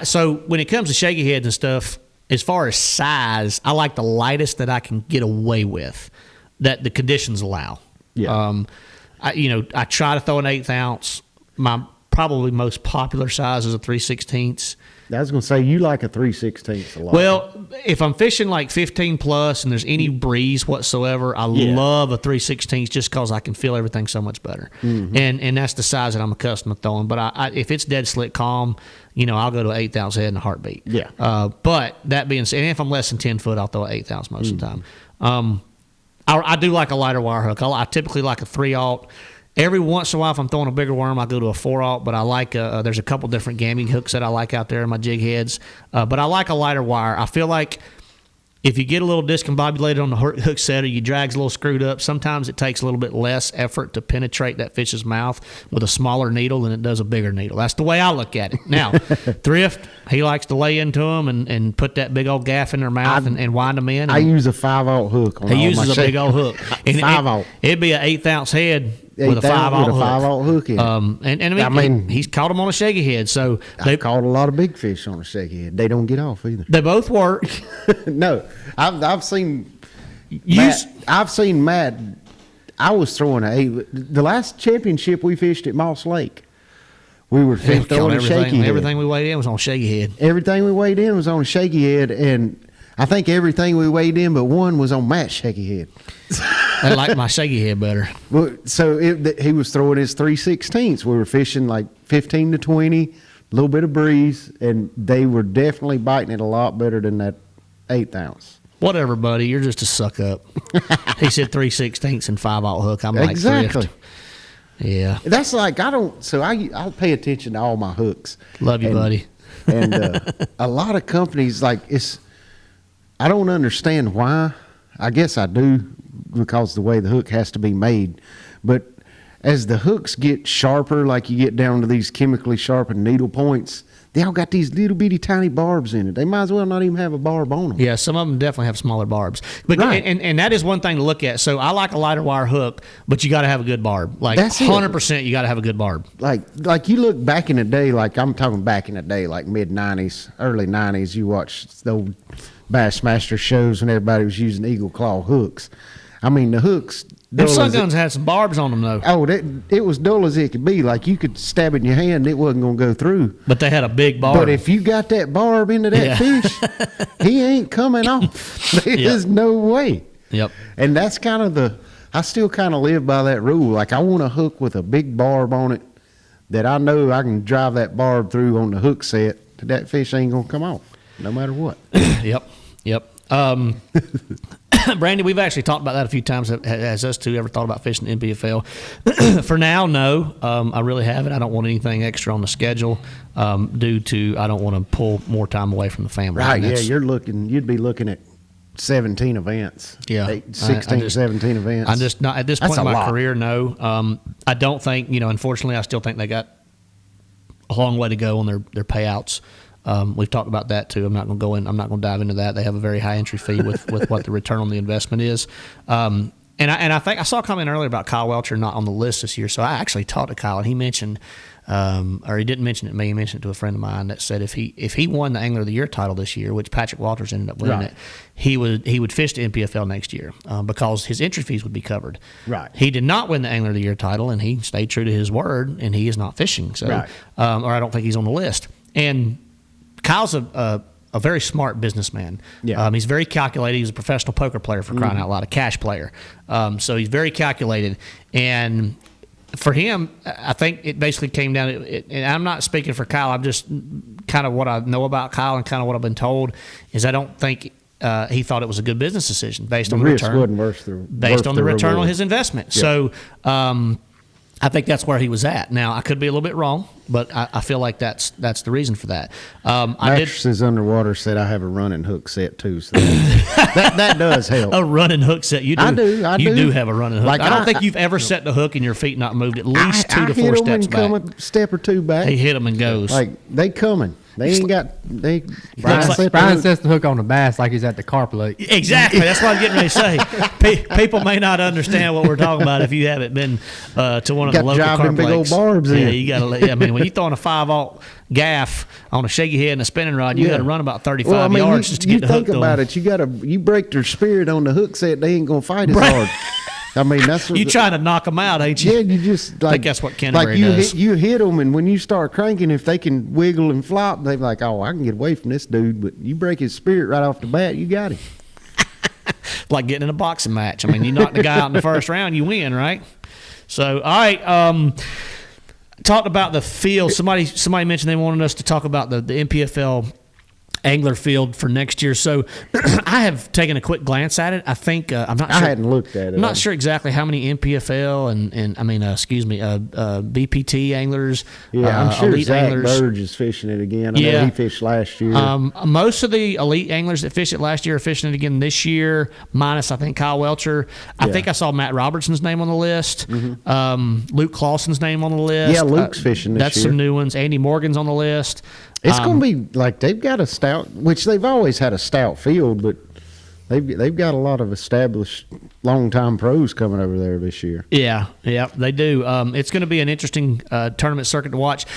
B: So when it comes to shaky heads and stuff, as far as size, I like the lightest that I can get away with, that the conditions allow.
A: Yeah.
B: I try to throw an 1/8 ounce. My probably most popular size is a 3/16.
A: I was going to say, you like a 3/16 a lot.
B: Well, if I'm fishing like 15 plus and there's any breeze whatsoever, I love a 3/16 just because I can feel everything so much better. Mm-hmm. And that's the size that I'm accustomed to throwing. But if it's dead slick calm, I'll go to an 1/8 ounce head in a heartbeat.
A: Yeah.
B: But that being said, and if I'm less than 10 foot, I'll throw an 1/8 ounce most of the time. I do like a lighter wire hook. I typically like a 3/0. Every once in a while, if I'm throwing a bigger worm, I go to a 4/0, but I like there's a couple different gaming hooks that I like out there in my jig heads. But I like a lighter wire. I feel like if you get a little discombobulated on the hook set or your drag's a little screwed up, sometimes it takes a little bit less effort to penetrate that fish's mouth with a smaller needle than it does a bigger needle. That's the way I look at it. Now, Thrift, he likes to lay into them and put that big old gaff in their mouth and wind them in.
A: I use a 5/0 hook.
B: He uses a big old hook.
A: 5/0.
B: It'd be an 1/8 ounce head with a 5/0
A: hook in it.
B: I mean, he's caught them on a shaky head. So
A: I've caught a lot of big fish on a shaky head. They don't get off either.
B: They both work.
A: No, I've seen Matt. I was throwing the last championship we fished at Moss Lake. We were throwing a shaky head.
B: Everything we weighed in was on a shaky head.
A: Everything we weighed in was on a shaky head, and I think everything we weighed in but one was on Matt's shaky head.
B: I like my shaky head better.
A: Well, so he was throwing his 3/16. We were fishing like 15 to 20, a little bit of breeze, and they were definitely biting it a lot better than that 1/8 ounce.
B: Whatever, buddy. You're just a suck up. He said 3/16 and 5/0 hook. I'm like
A: exactly.
B: Thrift. Yeah.
A: That's like I pay attention to all my hooks.
B: Love you, buddy.
A: And a lot of companies I don't understand why. I guess I do, because the way the hook has to be made. But as the hooks get sharper, like you get down to these chemically sharpened needle points, they all got these little bitty tiny barbs in it. They might as well not even have a barb on them.
B: Yeah, some of them definitely have smaller barbs. But
A: right.
B: and that is one thing to look at. So I like a lighter wire hook, but you got to have a good barb. Like 100%, you got to have a good barb.
A: Like you look back in the day, like I'm talking back in the day, like mid-90s, early 90s, you watch the old Bassmaster shows when everybody was using Eagle Claw hooks. I mean, the hooks.
B: Them sun guns had some barbs on them, though.
A: Oh, it was dull as it could be. Like, you could stab it in your hand, it wasn't going to go through.
B: But they had a big barb.
A: But if you got that barb into that fish, he ain't coming off. There's no way.
B: Yep.
A: And that's kind of I still kind of live by that rule. Like, I want a hook with a big barb on it that I know I can drive that barb through on the hook set. That fish ain't going to come off, no matter what.
B: Yep. Brandy, we've actually talked about that a few times. Has us two ever thought about fishing the NPFL? For now, no. I really haven't. I don't want anything extra on the schedule due to I don't want to pull more time away from the family.
A: Right, yeah. You'd be looking at 17 events.
B: Yeah.
A: 16, 17 events.
B: I'm just not, at this point in my career, no. I don't think, unfortunately, I still think they got a long way to go on their payouts. We've talked about that too. I'm not going to go in. I'm not going to dive into that. They have a very high entry fee with what the return on the investment is. And I think I saw a comment earlier about Kyle Welcher not on the list this year. So I actually talked to Kyle, and he mentioned, or he didn't mention it to me. He mentioned it to a friend of mine that said if he won the Angler of the Year title this year, which Patrick Walters ended up winning it, he would fish the NPFL next year because his entry fees would be covered.
A: Right.
B: He did not win the Angler of the Year title, and he stayed true to his word, and he is not fishing. So, or I don't think he's on the list. And Kyle's a very smart businessman.
A: Yeah.
B: He's very calculated. He's a professional poker player, for crying out loud, a cash player. So he's very calculated. And for him, I think it basically came down to, and I'm not speaking for Kyle, I'm just kind of what I know about Kyle and kind of what I've been told, is I don't think he thought it was a good business decision based on the return.
A: Wasn't worth
B: based on the return
A: reward.
B: on his investment.
A: Yeah.
B: So I think that's where he was at. Now, I could be a little bit wrong, but I feel like that's the reason for that.
A: Mattresses Underwater said I have a running hook set too, so that does help.
B: A running hook set. You do.
A: I
B: You
A: do.
B: do have a running hook.
A: Like
B: I don't think you've ever set the hook and your feet not moved at least 2 to 4
A: hit 'em
B: steps
A: and come
B: back.
A: a step or two back.
B: He hit them and goes.
A: Like they coming. They ain't got they.
C: Brian,
B: like-
A: set the
C: Brian
A: hook.
C: sets the hook on the bass like he's at the carp lake.
B: Exactly. That's what I'm getting ready to say. People may not understand what we're talking about if you haven't been to one of the
A: Got to
B: local
A: drive
B: carp
A: them big old
B: lakes.
A: barbs
B: yeah,
A: in.
B: you got to. I mean, when you're throwing a 5-aught gaff on a shaky head and a spinning rod, you got to run about 35
A: Well, I mean,
B: yards just to
A: you
B: get the hook
A: think about
B: going.
A: it. You break their spirit on the hook set, they ain't gonna fight as hard. I mean, that's what
B: You trying to knock them out, ain't you?
A: Yeah, you just like
B: that's what Canterbury
A: you
B: does.
A: you hit them, and when you start cranking, if they can wiggle and flop, they're like, "Oh, I can get away from this dude." But you break his spirit right off the bat, you got him.
B: Like getting in a boxing match. I mean, you knock the guy out in the first round, you win, right? So, all right. Talked about the field. Somebody mentioned they wanted us to talk about the NPFL angler field for next year. So I have taken a quick glance at it. I think I'm not sure.
A: I hadn't looked at it.
B: I'm not sure exactly how many NPFL and I mean, BPT anglers.
A: Yeah, I'm sure
B: elite
A: Zach
B: anglers.
A: Burge is fishing it again. I
B: Yeah.
A: know he fished last year.
B: Most of the elite anglers that fished it last year are fishing it again this year, minus I think Kyle Welcher. I
A: Yeah.
B: think I saw Matt Robertson's name on the list. Luke Clausen's name on the list.
A: Yeah, Luke's fishing this
B: That's
A: year.
B: some new ones. Andy Morgan's on the list.
A: It's going to be like they've got a stout, which they've always had a stout field, but they've got a lot of established long-time pros coming over there this year.
B: Yeah, they do. It's going to be an interesting tournament circuit to watch.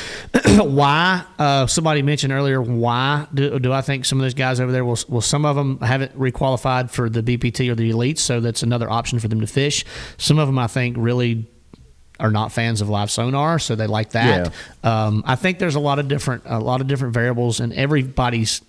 B: Why? Somebody mentioned earlier, why do I think some of those guys over there will some of them haven't requalified for the BPT or the elites, so that's another option for them to fish. Some of them I think really are not fans of live sonar, so they like that. I think there's a lot of different variables, and everybody's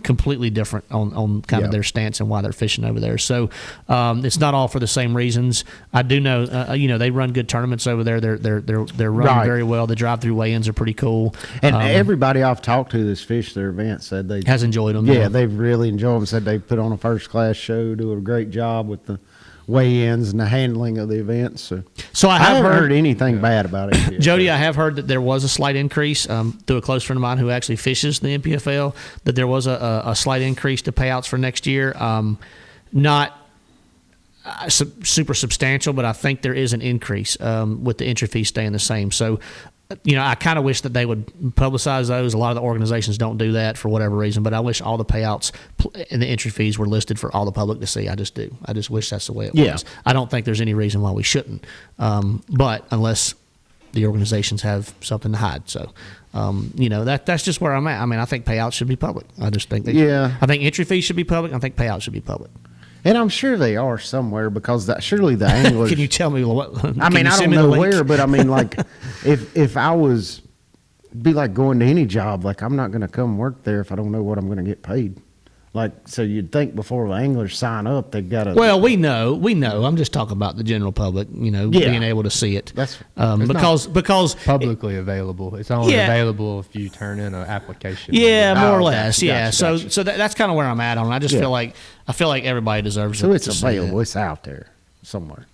B: completely different on kind of their stance and why they're fishing over there. So it's not all for the same reasons. I do know, they run good tournaments over there. They're run very well. The drive-through weigh-ins are pretty cool.
A: And everybody I've talked to that's fished their event said they
B: has enjoyed them.
A: Yeah, they've really enjoyed them. Said they put on a first-class show, do a great job with the weigh-ins and the handling of the events. So
B: I
A: haven't
B: have
A: heard anything bad about it yet.
B: Jody, I have heard that there was a slight increase through a close friend of mine who actually fishes the NPFL, that there was a slight increase to payouts for next year. Not super substantial, but I think there is an increase with the entry fee staying the same. So, I kind of wish that they would publicize those. A lot of the organizations don't do that for whatever reason, but I wish all the payouts and the entry fees were listed for all the public to see. I just do. I just wish that's the way it was. I don't think there's any reason why we shouldn't, but unless the organizations have something to hide. So, that's just where I'm at. I mean, I think payouts should be public. I just think I think entry fees should be public. I think payouts should be public.
A: And I'm sure they are somewhere because surely the anglers.
B: Can you tell me what?
A: I mean, I don't know where, but I mean, like, if I was, be like going to any job, like I'm not going to come work there if I don't know what I'm going to get paid. Like, so you'd think before the anglers sign up, they've got to.
B: Well, we know. I'm just talking about the general public, being able to see it.
A: That's
B: because
C: Publicly available. It's only available if you turn in an application.
B: Yeah, more or
A: okay.
B: less. Yeah.
A: Gotcha.
B: So that's kind of where I'm at on it. I just feel like everybody deserves it.
A: So it's
B: to see
A: available.
B: it.
A: It's out there somewhere.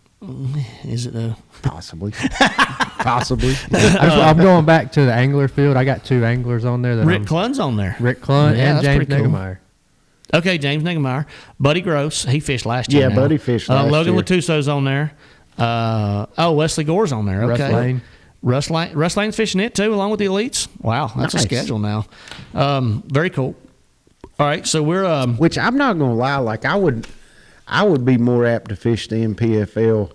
B: Is it though?
A: Possibly. Possibly.
C: I'm going back to the angler field. I got 2 anglers on there.
B: Rick Clunn's on there.
C: Rick Clunn
B: Yeah,
C: and
B: that's
C: James
B: pretty cool.
C: Negemeyer.
B: Okay, James Negemeyer. Buddy Gross, he fished last year.
A: Yeah,
B: now.
A: Buddy fished last
B: Logan
A: year.
B: Lattuso's on there. Wesley Gore's on there. Okay.
C: Russ Lane.
B: Russ Lane's fishing it too, along with the elites. Wow, that's a
A: Nice.
B: schedule now. Very cool. All right, so we're
A: Which I'm not going to lie, like I would be more apt to fish the NPFL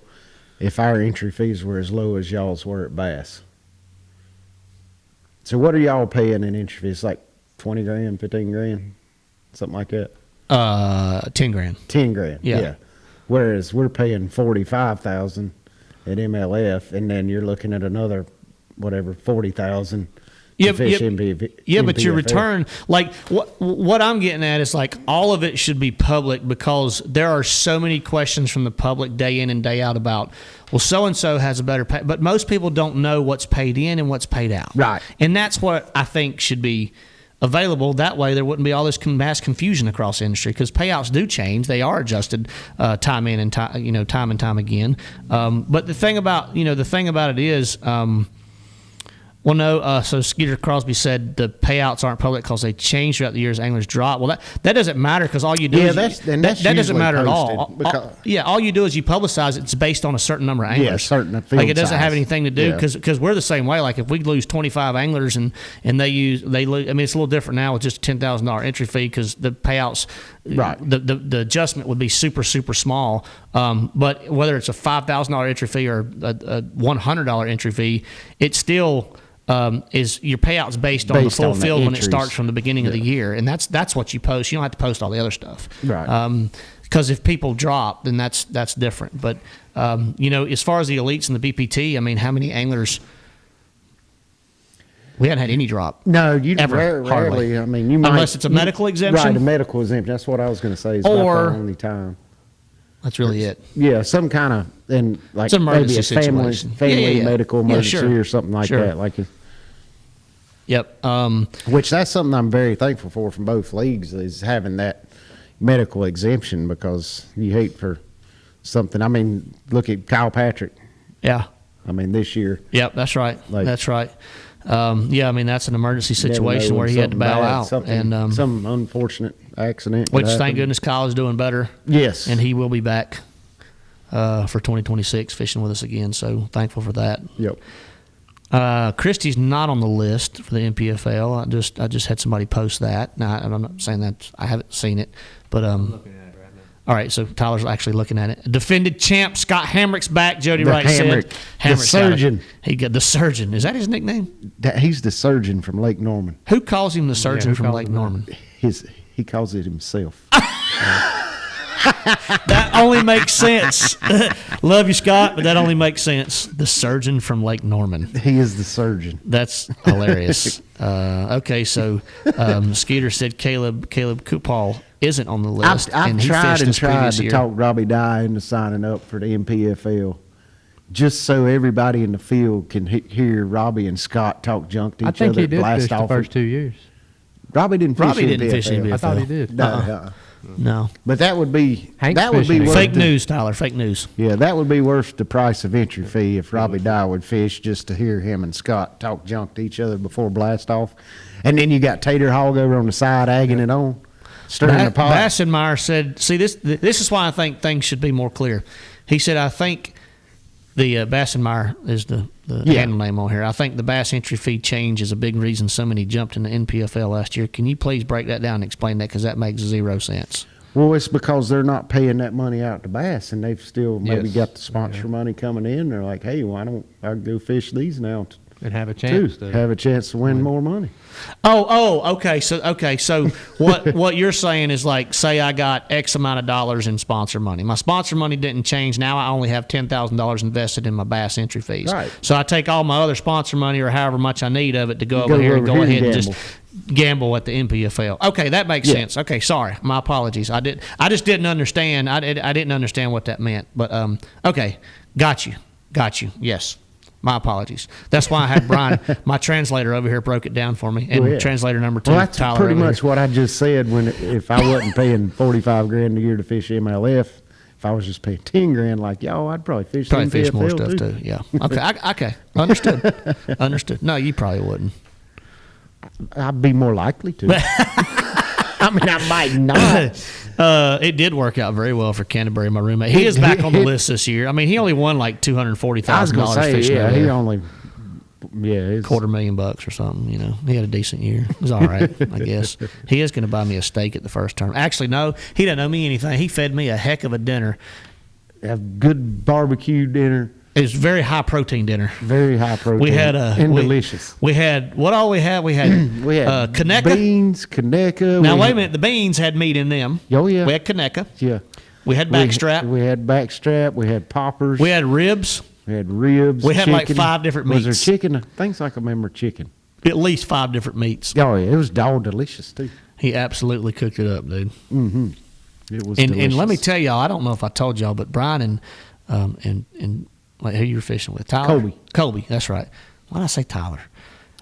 A: if our entry fees were as low as y'all's were at Bass. So what are y'all paying in entry fees? Like 20 grand, 15 grand, something like that?
B: 10 grand.
A: 10 grand.
B: Yeah.
A: Whereas we're paying 45,000 at MLF, and then you're looking at another, whatever, 40,000.
B: Yep,
A: Fish
B: yep.
A: NPFL.
B: Yeah, but your return, like what I'm getting at is like all of it should be public because there are so many questions from the public day in and day out about, well, so-and-so has a better pay, but most people don't know what's paid in and what's paid out.
A: Right.
B: And that's what I think should be available. That way, there wouldn't be all this mass confusion across the industry, because payouts do change. They are adjusted time in and time and time again. But the thing about it is. Well, no. So Skeeter Crosby said the payouts aren't public because they change throughout the years. Anglers drop. Well, that doesn't matter, because all you do that doesn't matter at all. All you do is you publicize it. It's based on a certain number of anglers.
A: Yeah, certain field
B: like it doesn't
A: size.
B: have anything to do, because we're the same way. Like if we lose 25 anglers and they lose. I mean, it's a little different now with just a $10,000 entry fee, because the payouts.
A: Right.
B: The adjustment would be super, super small. But whether it's a $5,000 entry fee or a $100 entry fee, it still. Is your payouts based on the full field when it starts from the beginning of the year, and that's what you post. You don't have to post all the other stuff,
A: right?
B: Because if people drop, then that's different. But as far as the elites and the BPT, I mean, how many anglers? We haven't had any drop.
A: No, you
B: ever
A: rarely.
B: Hardly.
A: I mean, you might,
B: unless it's a medical exemption,
A: right? A medical exemption. That's what I was going to say. Is
B: or
A: about the only time.
B: That's really it.
A: Yeah, some kind of like
B: it's an emergency
A: maybe a family medical emergency or something like that. Like,
B: yep.
A: Which that's something I'm very thankful for from both leagues, is having that medical exemption, because you hate for something. I mean, look at Kyle Patrick.
B: Yeah.
A: I mean, this year.
B: Yep, that's right. That's right. I mean, that's an emergency situation where he had to bow out, and
A: some unfortunate accident.
B: Which, thank goodness, Kyle is doing better.
A: Yes,
B: and he will be back for 2026 fishing with us again. So thankful for that.
A: Yep.
B: Christie's not on the list for the NPFL. I just had somebody post that. Now, I'm not saying that I haven't seen it, but
C: I'm looking at it right now.
B: All right, so Tyler's actually looking at it. Defended champ Scott Hamrick's back. Jody Wright said.
A: The surgeon.
B: He got the surgeon. Is that his nickname?
A: He's the surgeon from Lake Norman.
B: Who calls him the surgeon from Lake Norman?
A: He calls it himself.
B: That only makes sense. Love you, Scott, but that only makes sense. The surgeon from Lake Norman.
A: He is the surgeon.
B: That's hilarious. Okay, so Skeeter said Caleb Kupal isn't on the list.
A: I've tried to talk Robbie Dye into signing up for the NPFL, just so everybody in the field can hear Robbie and Scott talk junk to each other.
C: I think he did
A: blast
C: fish
A: off
C: the first 2 years.
A: Robbie didn't fish in NPFL.
C: I thought he did.
B: No.
A: But that would be
B: worth fake news, Tyler. Fake news.
A: Yeah, that would be worth the price of entry fee if Robbie Dye would fish, just to hear him and Scott talk junk to each other before blast off. And then you got Tater Hog over on the side agging it on, stirring the pot.
B: Bassenmeyer said, see, this is why I think things should be more clear. He said, I think the Bassenmeyer is the handle name on here. I think the bass entry fee change is a big reason so many jumped in the NPFL last year. Can you please break that down and explain that, because that makes 0 sense.
A: Well, it's because they're not paying that money out to bass, and they've still maybe got the sponsor money coming in. They're like, hey, why don't I go fish these now
C: and have a chance
A: to win more money?
B: Okay. So what you're saying is, like, say I got X amount of dollars in sponsor money. My sponsor money didn't change. Now I only have $10,000 invested in my bass entry fees.
A: Right.
B: So I take all my other sponsor money, or however much I need of it, to go over here and go ahead and just gamble at the NPFL. Okay, that makes sense. Okay, sorry, my apologies. I just didn't understand. I didn't understand what that meant. But okay, got you. Yes. My apologies. That's why I had Brian, my translator over here, broke it down for me. And translator number 2,
A: that's
B: Tyler.
A: Pretty much what I just said. If I wasn't paying $45,000 a year to fish MLF, if I was just paying $10,000 like y'all, I'd probably fish
B: more stuff too. Yeah. Okay. Understood. No, you probably wouldn't.
A: I'd be more likely to. I mean, I might not.
B: It did work out very well for Canterbury, my roommate. He is back on the list this year. I mean, he only won like $240,000 fishing.
A: Yeah, he only. Yeah,
B: $250,000 or something. You know, he had a decent year. It was all right, I guess. He is going to buy me a steak at the first term. Actually, no, he doesn't owe me anything. He fed me a heck of a dinner.
A: A good barbecue dinner.
B: It was very high protein dinner.
A: Very high protein.
B: We had
A: delicious.
B: We had what all we had. We had Kaneka
A: beans, Kaneka.
B: Now wait a minute. The beans had meat in them.
A: Oh yeah.
B: We had Kaneka.
A: Yeah.
B: We had backstrap.
A: We had backstrap. We had poppers.
B: We had ribs.
A: We had ribs.
B: We had like 5 different meats.
A: Was there chicken? Things like I remember chicken.
B: At least 5 different meats.
A: Oh yeah, it was all delicious too.
B: He absolutely cooked it up, dude.
A: Mm-hmm. It was.
B: And let me tell y'all, I don't know if I told y'all, but Brian and like, who you were fishing with? Tyler?
A: Colby.
B: Colby, that's right. Why did I say Tyler?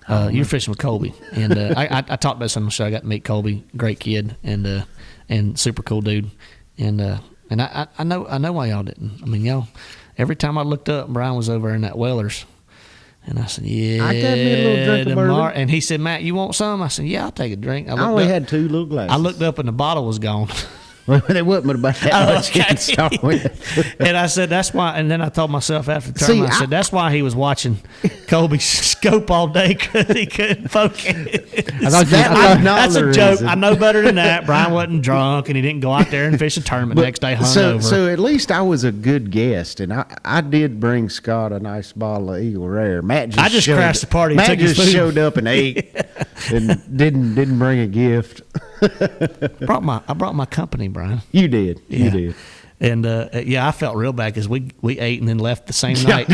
B: You were fishing with Colby, and I talked about this on the show. I got to meet Colby, great kid, and super cool dude, and I know why y'all didn't. I mean, y'all. Every time I looked up, Brian was over in that Weller's, and I said, "Yeah."
A: I got me a little drink of bourbon.
B: And he said, "Matt, you want some?" I said, "Yeah, I'll take a drink."
A: I only had 2 little glasses.
B: I looked up, and the bottle was gone.
A: Well, they wasn't about that much to start with.
B: And I said, that's why. And then I told myself after the
A: See,
B: tournament, I said, that's why he was watching Colby's scope all day, because he couldn't focus. That's a joke.
A: Reason.
B: I know better than that. Brian wasn't drunk, and he didn't go out there and fish a tournament next day hungover.
A: So at least I was a good guest, and I did bring Scott a nice bottle of Eagle Rare.
B: I just crashed the party.
A: Matt
B: took his
A: just
B: food.
A: showed up and ate, and didn't bring a gift.
B: I brought my company, Brian.
A: You did.
B: Yeah.
A: You did.
B: And I felt real bad because we ate and then left the same night.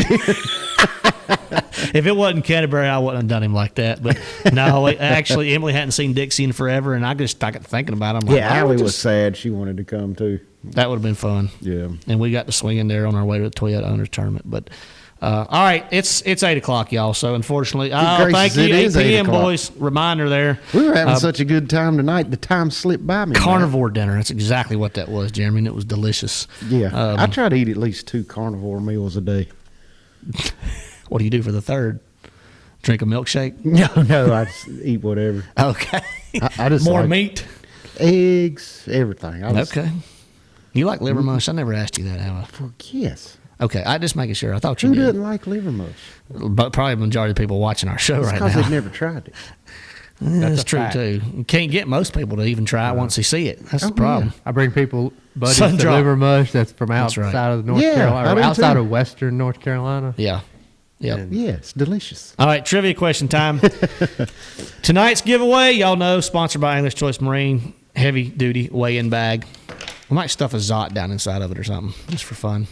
B: If it wasn't Canterbury, I wouldn't have done him like that. But no, actually, Emily hadn't seen Dixie in forever, and I got thinking about him.
A: Yeah, Allie was sad. She wanted to come too.
B: That would have been fun.
A: Yeah.
B: And we got to swing in there on our way to the Toyota Owners Tournament. But all right, it's 8:00, y'all. So unfortunately, thank you. 8 p.m. boys. Reminder there.
A: We were having such a good time tonight. The time slipped by me.
B: Carnivore dinner. That's exactly what that was, Jeremy. And it was delicious.
A: Yeah, I try to eat at least 2 carnivore meals a day.
B: What do you do for the third? Drink a milkshake?
A: No, I just eat whatever.
B: Okay.
A: I just
B: more
A: like
B: meat,
A: eggs, everything.
B: Okay. You like liver mush? I never asked you that, have I?
A: Yes.
B: Okay, I just making sure. I thought you
A: Who
B: did.
A: doesn't like liver mush?
B: But probably the majority of people watching our show right
A: Because
B: now.
A: they've never tried it.
B: That's
C: a
B: true
C: fact.
B: too. You can't get most people to even try it once they see it. That's the problem.
C: I bring people buddies
B: Sun
C: to
B: drop.
C: liver mush that's from
B: That's
C: outside
B: right.
C: of North
A: Yeah,
C: Carolina,
A: I
C: or
A: do
C: outside
A: too.
C: of Western North Carolina.
B: Yeah. Yep.
C: And-
A: Yeah, it's delicious.
B: All right, trivia question time. Tonight's giveaway, y'all know, sponsored by English Choice Marine, heavy duty weigh-in bag. We might stuff a Zot down inside of it or something, just for fun.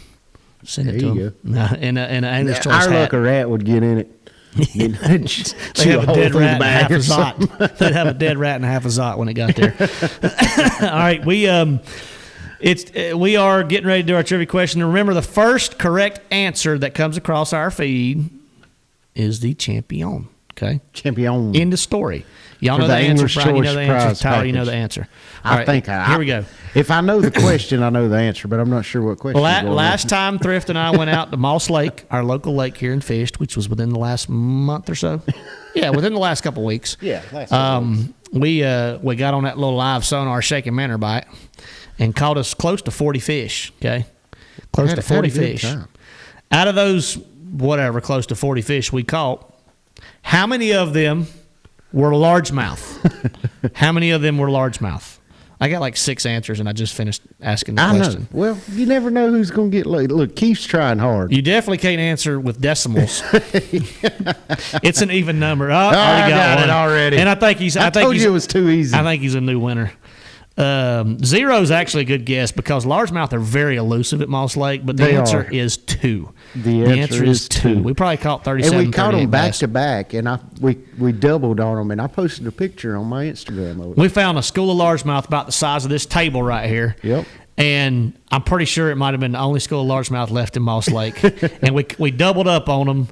B: Send it
A: There
B: to
A: you
B: them. No, in an English Choice
A: Our
B: hat.
A: luck, a rat would get in it.
B: They have a dead rat and half a Zot. They'd have a dead rat and half a Zot when it got there. All right, we are getting ready to do our trivia question. And remember, the first correct answer that comes across our feed is the champion. Okay,
A: Champion.
B: end of story. Y'all
A: For
B: know
A: the
B: the answer.
A: English
B: Brian, you know
A: Choice
B: the answer.
A: prize
B: Tyler, you know
A: package.
B: the answer. All
A: I
B: right,
A: think
B: here we go.
A: If I know the question, I know the answer, but I'm not sure what question.
B: Last time Thrift and I went out to Moss Lake, our local lake here, and fished, which was within the last month or so. Yeah, within the last couple of weeks.
A: Yeah, last couple weeks.
B: We got on that little live sonar shaking manner bite and caught us close to 40 fish. Okay, close to 40 fish. Out of those, close to 40 fish we caught, how many of them were largemouth? How many of them were largemouth? I got like 6 answers, and I just finished asking the question.
A: Know. Well, you never know who's going to get laid. Look, Keith's trying hard.
B: You definitely can't answer with decimals. It's an even number. I
A: got
B: got
A: it
B: one
A: already.
B: And I think he's.
A: I told you it was too easy.
B: I think he's a new winner. Zero is actually a good guess because largemouth are very elusive at Moss Lake, but the
A: They
B: answer
A: are.
B: is 2.
A: The answer is 2.
B: We probably caught 37.
A: And we caught
B: 38
A: them back
B: bass.
A: to back, and we doubled on them, and I posted a picture on my Instagram of it.
B: We found a school of largemouth about the size of this table right here.
A: Yep.
B: And I'm pretty sure it might have been the only school of largemouth left in Moss Lake. And we doubled up on them.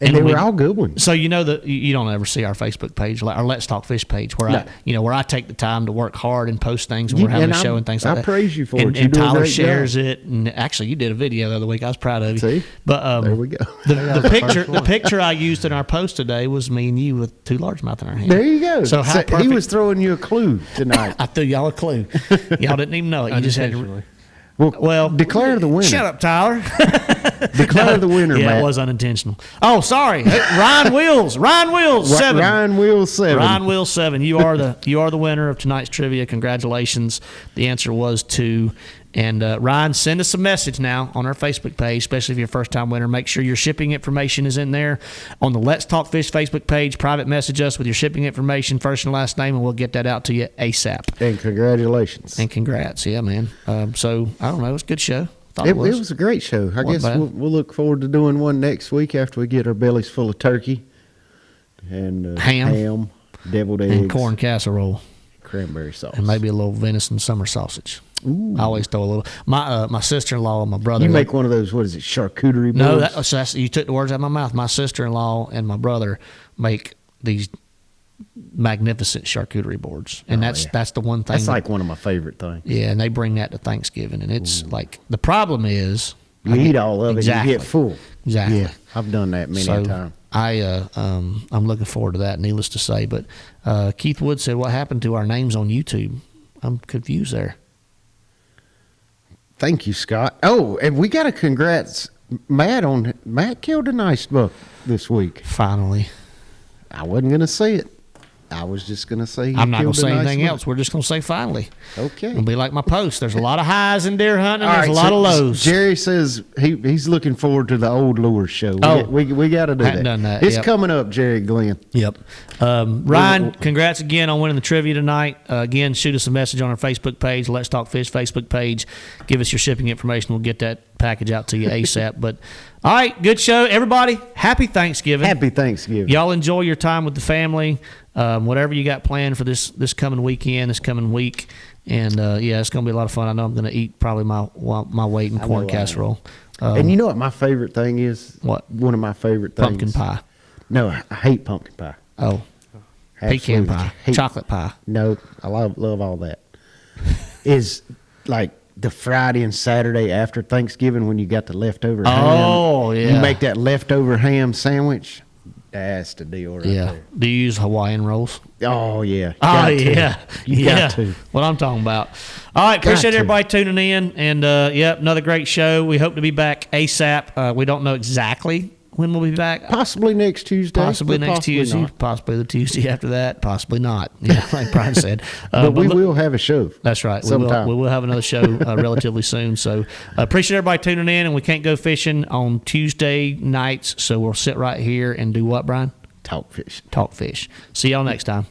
A: And they
B: we-
A: were all good ones.
B: So you know that you don't ever see our Facebook page, like our Let's Talk Fish page, where where I take the time to work hard and post things when we're having a show and things like that.
A: I praise you for
B: and,
A: it. You're
B: And
A: doing a
B: Tyler
A: great
B: shares
A: job.
B: it. And actually, you did a video the other week. I was proud of you.
A: See?
B: But
A: There we go.
B: The picture I used in our post today was me and you with 2 largemouth in our hand.
A: There you go.
B: So how
A: he
B: perfect-
A: was throwing you a clue tonight.
B: I threw y'all a clue. Y'all didn't even know it. You just had to.
C: Unintentionally.
B: Well,
A: declare the winner.
B: Shut up, Tyler.
A: Declare the winner,
B: Yeah,
A: Matt.
B: it was unintentional. Oh, sorry, Hey, Ryan Wills, 7.
A: Ryan Wheels 7.
B: Ryan Wills 7. You are the winner of tonight's trivia. Congratulations. The answer was 2. And Ryan, send us a message now on our Facebook page, especially if you're a first-time winner. Make sure your shipping information is in there on the Let's Talk Fish Facebook page. Private message us with your shipping information, first and last name, and we'll get that out to you ASAP.
A: And congratulations.
B: And congrats, yeah, man. So I don't know, it was a good show. Thought
A: It was a great show. I guess
B: bad.
A: we'll look forward to doing one next week after we get our bellies full of turkey and ham, deviled eggs,
B: and corn casserole.
A: cranberry sauce.
B: And maybe a little venison summer sausage.
A: Ooh.
B: I always throw a little. My sister-in-law and my brother.
A: You make one of those, what is it, charcuterie boards?
B: No, that's, you took the words out of my mouth. My sister-in-law and my brother make these magnificent charcuterie boards, and
A: Oh,
B: that's the one thing.
A: That's like one of my favorite things.
B: Yeah, and they bring that to Thanksgiving, and it's like the problem is
A: You eat all of it,
B: exactly.
A: you get full.
B: Exactly.
A: Yeah, I've done that many a time.
B: I'm looking forward to that, needless to say. But Keith Wood said, "What happened to our names on YouTube?" I'm confused there.
A: Thank you, Scott. Oh, and we got a congrats Matt killed a nice buck this week.
B: Finally,
A: I wasn't gonna say it. I was just gonna say
B: I'm not going to say anything
A: buck.
B: else. We're just going to say finally.
A: Okay.
B: It'll be like my post. There's a lot of highs in deer hunting.
A: All
B: There's
A: right,
B: a lot
A: so
B: of lows.
A: Jerry says he's looking forward to the old lure show.
B: Oh.
A: We got to do
B: Hadn't
A: that.
B: done that,
A: It's
B: yep.
A: coming up, Jerry Glenn.
B: Yep. Ryan, congrats again on winning the trivia tonight. Again, shoot us a message on our Facebook page, Let's Talk Fish Facebook page. Give us your shipping information. We'll get that package out to you ASAP. But all right, good show, everybody. Happy Thanksgiving.
A: Happy Thanksgiving.
B: Y'all enjoy your time with the family. Whatever you got planned for this coming weekend, this coming week, and yeah, it's gonna be a lot of fun. I know I'm gonna eat probably my weight in corn casserole.
A: And you know what my favorite thing is?
B: What?
A: One of my favorite things.
B: Pumpkin pie.
A: No, I hate pumpkin pie.
B: Oh, pecan
A: Absolutely
B: pie,
A: hate-
B: chocolate pie.
A: No, I love all that. Is like the Friday and Saturday after Thanksgiving when you got the leftover ham.
B: Oh, yeah.
A: You make that leftover ham sandwich. That's the deal right
B: Yeah.
A: there.
B: Do you use Hawaiian rolls?
A: Oh, yeah.
B: Oh,
A: Got to.
B: yeah.
A: You
B: yeah.
A: got to.
B: What I'm talking about. All right. Appreciate
A: to.
B: everybody tuning in. And, yep, another great show. We hope to be back ASAP. We don't know exactly when we'll be back.
A: Possibly next Tuesday.
B: Possibly
A: but
B: next
A: possibly
B: Tuesday.
A: not.
B: Possibly the Tuesday after that. Possibly not. Yeah, like Brian said.
A: But we
B: look-
A: will have a show.
B: That's right.
A: Sometime.
B: We will have another show relatively soon. So appreciate everybody tuning in. And we can't go fishing on Tuesday nights. So we'll sit right here and do what, Brian?
A: Talk fish.
B: Talk fish. See y'all next time.